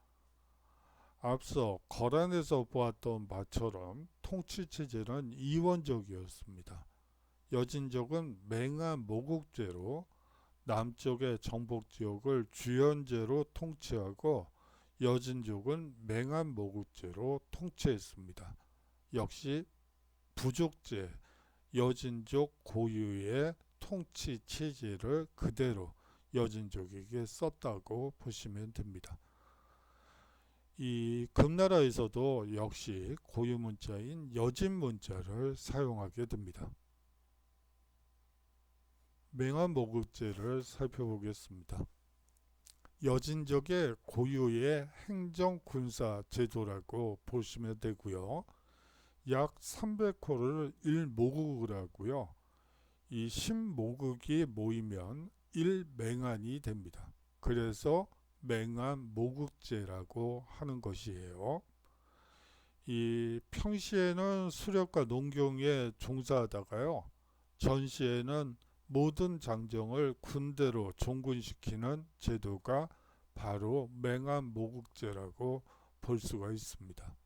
앞서 거란에서 보았던 바처럼 통치 체제는 이원적이었습니다. 여진족은 맹한 모국제로 남쪽의 정복 지역을 주연제로 통치하고, 여진족은 맹한 모국제로 통치했습니다. 역시 부족제, 여진족 고유의 통치 체제를 그대로 여진족에게 썼다고 보시면 됩니다. 이 금나라에서도 역시 고유 문자인 여진 문자를 사용하게 됩니다. 맹한 모국제를 살펴보겠습니다. 여진족의 고유의 행정 군사 제도라고 보시면 되고요. 약 300호를 1모국을 하고요. 이 10모국이 모이면 1맹한이 됩니다. 그래서 맹한 모국제라고 하는 것이에요. 이 평시에는 수렵과 농경에 종사하다가요, 전시에는 모든 장정을 군대로 종군시키는 제도가 바로 맹한 모국제라고 볼 수가 있습니다.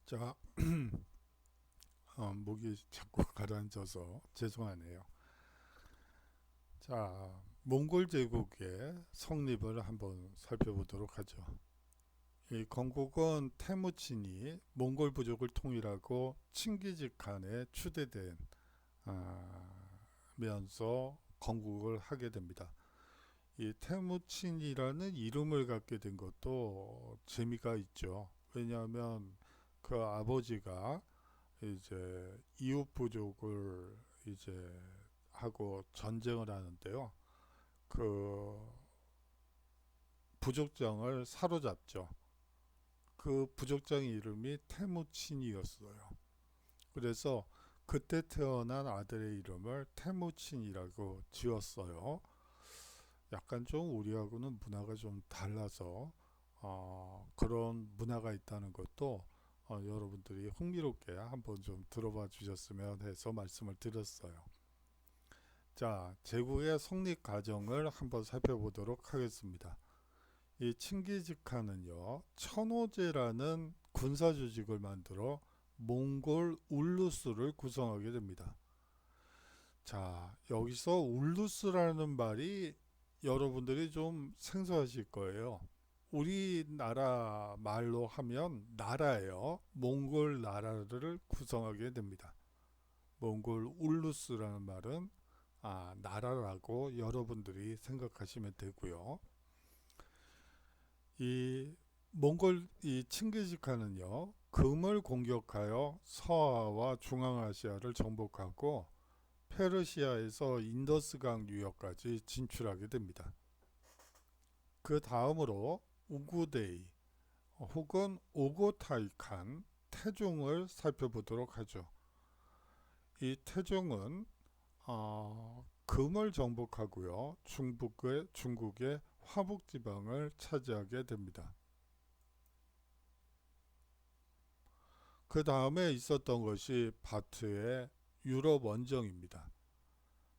자, 목이 자꾸 가라앉아서 죄송하네요. 자, 몽골 제국의 성립을 한번 살펴보도록 하죠. 이 건국은 태무친이 몽골 부족을 통일하고 칭기즈칸에 추대된 면서 건국을 하게 됩니다. 이 태무친이라는 이름을 갖게 된 것도 재미가 있죠. 왜냐하면 그 아버지가 이제 이웃 부족을 이제 하고 전쟁을 하는데요. 그 부족장을 사로잡죠. 그 부족장의 이름이 태무친이었어요. 그래서 그때 태어난 아들의 이름을 태무친이라고 지었어요. 약간 좀 우리하고는 문화가 좀 달라서 그런 문화가 있다는 것도 여러분들이 흥미롭게 한번 좀 들어봐 주셨으면 해서 말씀을 드렸어요. 자, 제국의 성립 과정을 한번 살펴보도록 하겠습니다. 이 칭기즈칸은요, 천호제라는 군사 조직을 만들어 몽골 울루스를 구성하게 됩니다. 자, 여기서 울루스라는 말이 여러분들이 좀 생소하실 거예요. 우리나라 말로 하면 나라예요. 몽골 나라를 구성하게 됩니다. 몽골 울루스라는 말은 나라라고 여러분들이 생각하시면 되고요. 이 몽골 이 칭기즈칸은요, 금을 공격하여 서아와 중앙아시아를 정복하고 페르시아에서 인더스강 유역까지 진출하게 됩니다. 그 다음으로 우구데이 혹은 오고타이칸 태종을 살펴보도록 하죠. 이 태종은 금을 정복하고요, 중국의 화북 지방을 차지하게 됩니다. 그 다음에 있었던 것이 바트의 유럽 원정입니다.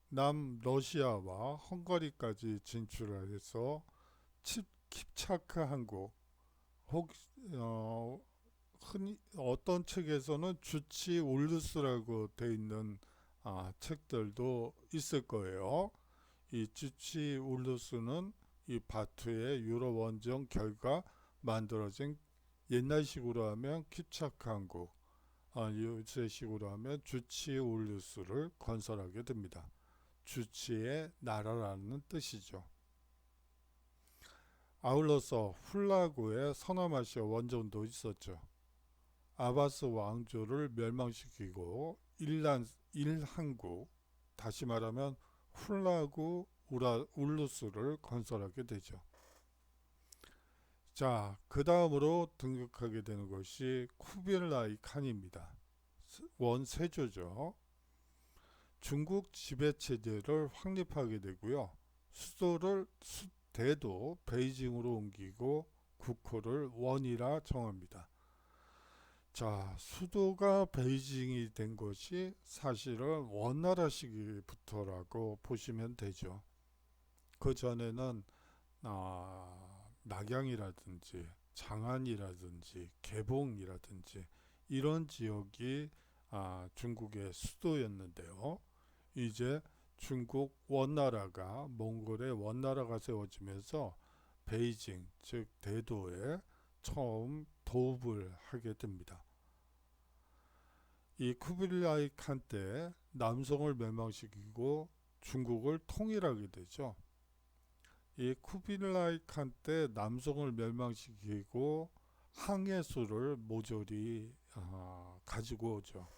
남러시아와 헝가리까지 진출을 해서 킵차크 항구, 흔히 어떤 책에서는 주치 울루스라고 되어 있는 책들도 있을 거예요. 이 주치 울루스는 이 바투의 유럽 원정 결과 만들어진, 옛날식으로 하면 킵차크 항구, 요새식으로 하면 주치 울루스를 건설하게 됩니다. 주치의 나라라는 뜻이죠. 아울러서 훌라구의 서남아시아 원정도 있었죠. 아바스 왕조를 멸망시키고 일항구, 다시 말하면 훌라구 울루스를 건설하게 되죠. 자, 그 다음으로 등극하게 되는 것이 쿠빌라이 칸입니다. 원세조죠. 중국 지배체제를 확립하게 되고요. 대도 베이징으로 옮기고 국호를 원이라 정합니다. 자, 수도가 베이징이 된 것이 사실은 원나라 시기부터라고 보시면 되죠. 그 전에는 낙양이라든지 장안이라든지 개봉이라든지 이런 지역이 중국의 수도였는데요. 이제 중국 원나라가 몽골의 원나라가 세워지면서 베이징 즉 대도에 처음 도읍을 하게 됩니다. 이 쿠빌라이 칸 때 남성을 멸망시키고 중국을 통일하게 되죠. 이 쿠빌라이 칸 때 남성을 멸망시키고 항해수를 모조리 가지고 오죠.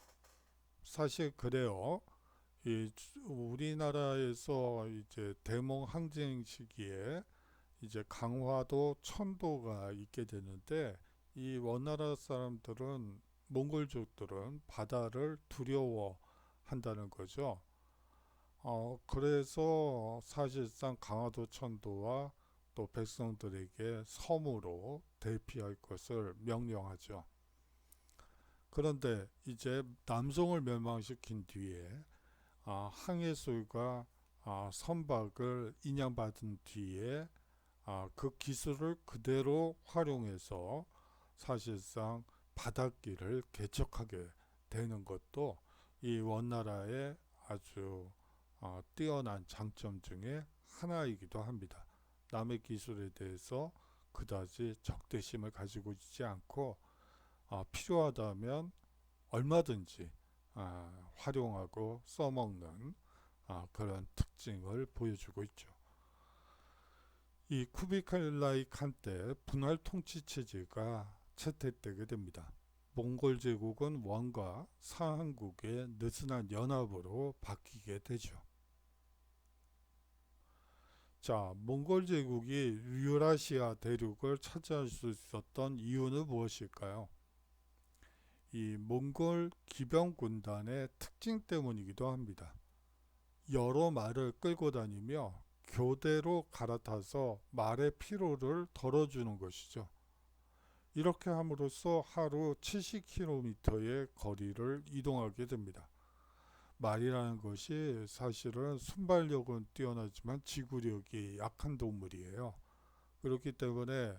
사실 그래요. 이 우리나라에서 이제 대몽 항쟁 시기에 이제 강화도, 천도가 있게 되는데 이 원나라 사람들은 몽골족들은 바다를 두려워한다는 거죠. 그래서 사실상 강화도, 천도와 또 백성들에게 섬으로 대피할 것을 명령하죠. 그런데 이제 남성을 멸망시킨 뒤에 항해술과 선박을 인양받은 뒤에 그 기술을 그대로 활용해서 사실상 바닷길을 개척하게 되는 것도 이 원나라의 아주 뛰어난 장점 중에 하나이기도 합니다. 남의 기술에 대해서 그다지 적대심을 가지고 있지 않고 필요하다면 얼마든지 활용하고 써먹는 그런 특징을 보여주고 있죠. 이 쿠빌라이 칸 때 분할 통치 체제가 채택되게 됩니다. 몽골 제국은 원과 상한국의 느슨한 연합으로 바뀌게 되죠. 자, 몽골 제국이 유라시아 대륙을 차지할 수 있었던 이유는 무엇일까요? 이 몽골 기병 군단의 특징 때문이기도 합니다. 여러 말을 끌고 다니며 교대로 갈아타서 말의 피로를 덜어주는 것이죠. 이렇게 함으로써 하루 70km의 거리를 이동하게 됩니다. 말이라는 것이 사실은 순발력은 뛰어나지만 지구력이 약한 동물이에요. 그렇기 때문에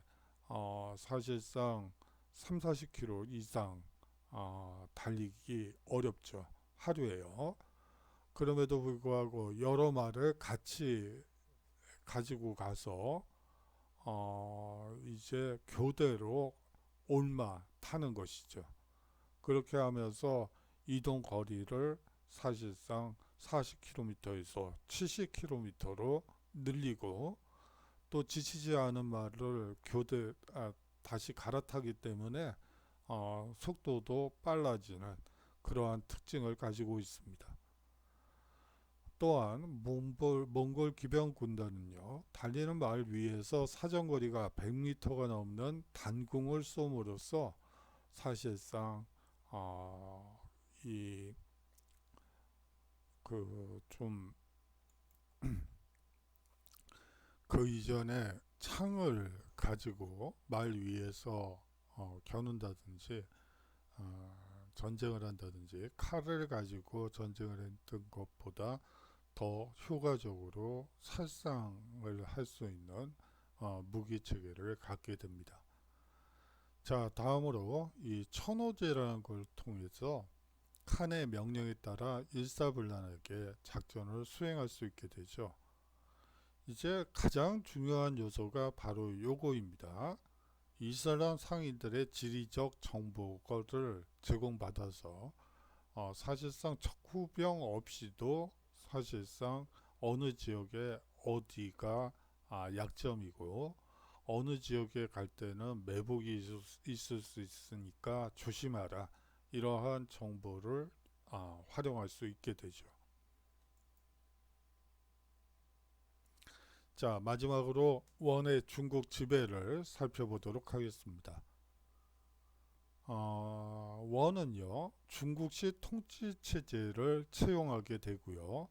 사실상 3, 40km 이상 달리기 어렵죠. 하루에요. 그럼에도 불구하고 여러 말을 같이 가지고 가서 이제 교대로 올마 타는 것이죠. 그렇게 하면서 이동 거리를 사실상 40km에서 70km로 늘리고 또 지치지 않은 말을 다시 갈아타기 때문에 속도도 빨라지는 그러한 특징을 가지고 있습니다. 또한 몽골 기병 군단은요, 달리는 말 위에서 사정거리가 100m가 넘는 단궁을 쏘므로써 사실상 이 그 이전에 창을 가지고 말 위에서 겨눈다든지 전쟁을 한다든지 칼을 가지고 전쟁을 했던 것보다 더 효과적으로 살상을 할 수 있는 무기 체계를 갖게 됩니다. 자, 다음으로 이 천호제라는 걸 통해서 칸의 명령에 따라 일사불란하게 작전을 수행할 수 있게 되죠. 이제 가장 중요한 요소가 바로 요거입니다. 이슬람 상인들의 지리적 정보를 제공받아서 사실상 적후병 없이도 사실상 어느 지역에 어디가 약점이고 어느 지역에 갈 때는 매복이 있을 수 있으니까 조심하라, 이러한 정보를 활용할 수 있게 되죠. 자, 마지막으로 원의 중국 지배를 살펴보도록 하겠습니다. 원은요, 중국식 통치 체제를 채용하게 되고요,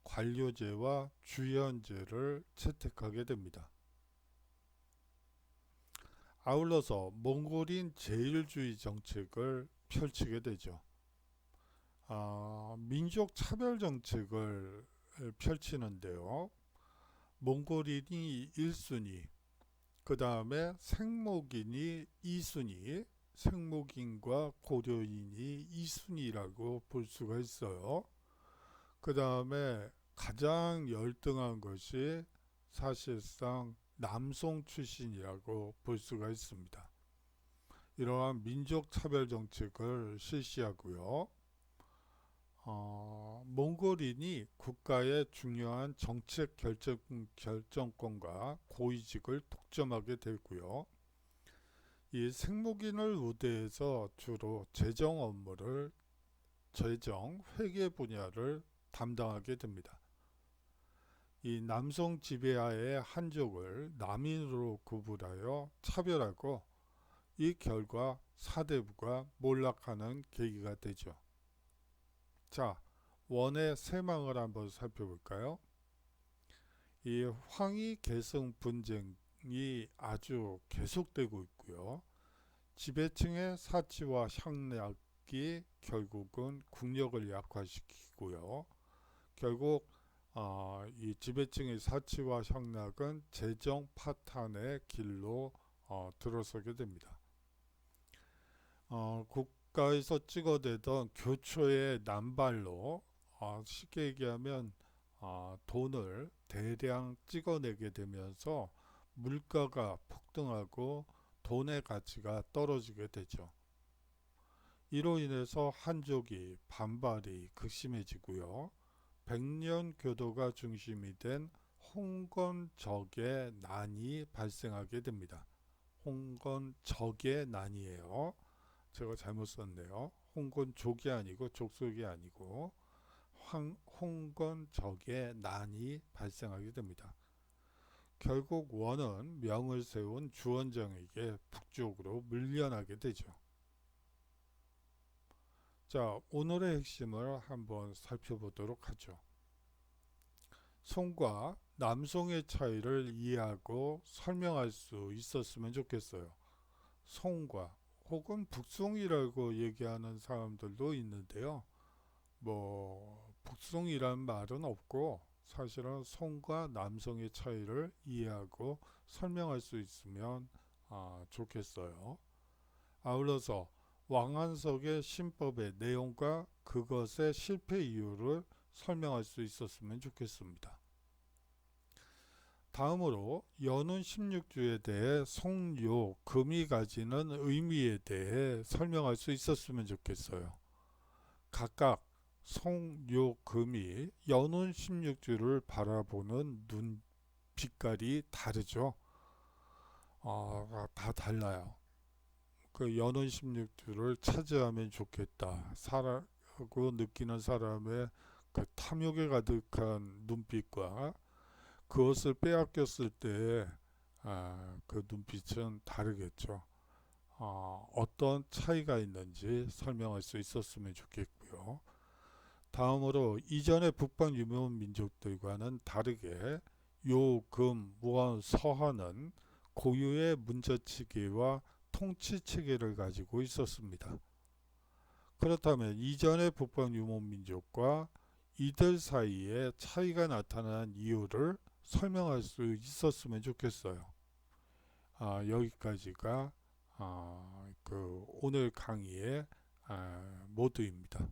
관료제와 주연제를 채택하게 됩니다. 아울러서 몽골인 제일주의 정책을 펼치게 되죠. 민족 차별 정책을 펼치는데요. 몽골인이 1순위, 그 다음에 생목인이 2순위, 생목인과 고려인이 2순위라고 볼 수가 있어요. 그 다음에 가장 열등한 것이 사실상 남송 출신이라고 볼 수가 있습니다. 이러한 민족 차별 정책을 실시하고요. 몽골인이 국가의 중요한 정책 결정권과 고위직을 독점하게 되고요. 이 생목인을 우대해서 주로 재정 업무를, 재정, 회계 분야를 담당하게 됩니다. 이 남송 지배하에 한족을 남인으로 구분하여 차별하고, 이 결과 사대부가 몰락하는 계기가 되죠. 자, 원의 세망을 한번 살펴볼까요? 이 황희 계승 분쟁이 아주 계속되고 있고요. 지배층의 사치와 향락이 결국은 국력을 약화시키고요. 결국 이 지배층의 사치와 향락은 재정 파탄의 길로 들어서게 됩니다. 국가에서 찍어대던 교초의 남발로, 쉽게 얘기하면 돈을 대량 찍어내게 되면서 물가가 폭등하고 돈의 가치가 떨어지게 되죠. 이로 인해서 한족이 반발이 극심해지고요. 백년교도가 중심이 된 홍건적의 난이 발생하게 됩니다. 홍건적의 난이에요. 제가 잘못 썼네요. 홍건족이 아니고 족속이 아니고 홍건적의 난이 발생하게 됩니다. 결국 원은 명을 세운 주원정에게 북쪽으로 밀려나게 되죠. 자, 오늘의 핵심을 한번 살펴보도록 하죠. 송과 남송의 차이를 이해하고 설명할 수 있었으면 좋겠어요. 송과 혹은 북송이라고 얘기하는 사람들도 있는데요. 북송이란 말은 없고 사실은 송과 남송의 차이를 이해하고 설명할 수 있으면 좋겠어요. 아울러서 왕한석의 신법의 내용과 그것의 실패 이유를 설명할 수 있었으면 좋겠습니다. 다음으로 연운 16주에 대해 송요, 금이 가지는 의미에 대해 설명할 수 있었으면 좋겠어요. 각각 송요, 금이 연운 16주를 바라보는 눈 빛깔이 다르죠. 다 달라요. 그 연운 16주를 차지하면 좋겠다 하고 느끼는 사람의 그 탐욕에 가득한 눈빛과 그것을 빼앗겼을 때 그 눈빛은 다르겠죠. 어떤 차이가 있는지 설명할 수 있었으면 좋겠고요. 다음으로 이전의 북방 유명 민족들과는 다르게 요, 금, 원, 서하는 고유의 문자체계와 통치체계를 가지고 있었습니다. 그렇다면 이전의 북방 유목 민족과 이들 사이에 차이가 나타난 이유를 설명할 수 있었으면 좋겠어요. 여기까지가 오늘 강의의 모두입니다.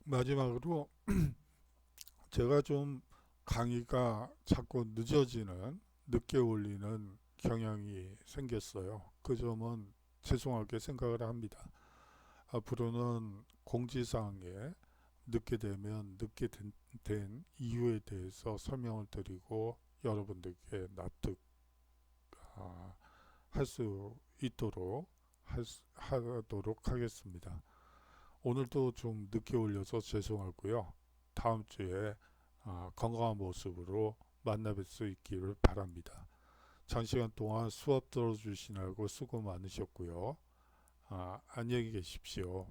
마지막으로 제가 좀 강의가 자꾸 늦게 올리는 경향이 생겼어요. 그 점은 죄송하게 생각을 합니다. 앞으로는 공지사항에 늦게 되면 늦게 된 이유에 대해서 설명을 드리고 여러분들께 납득할 수 있도록 하도록 하겠습니다. 오늘도 좀 늦게 올려서 죄송하고요. 다음 주에 건강한 모습으로 만나뵐 수 있기를 바랍니다. 장시간 동안 수업 들어주시느라고 수고 많으셨고요. 안녕히 계십시오.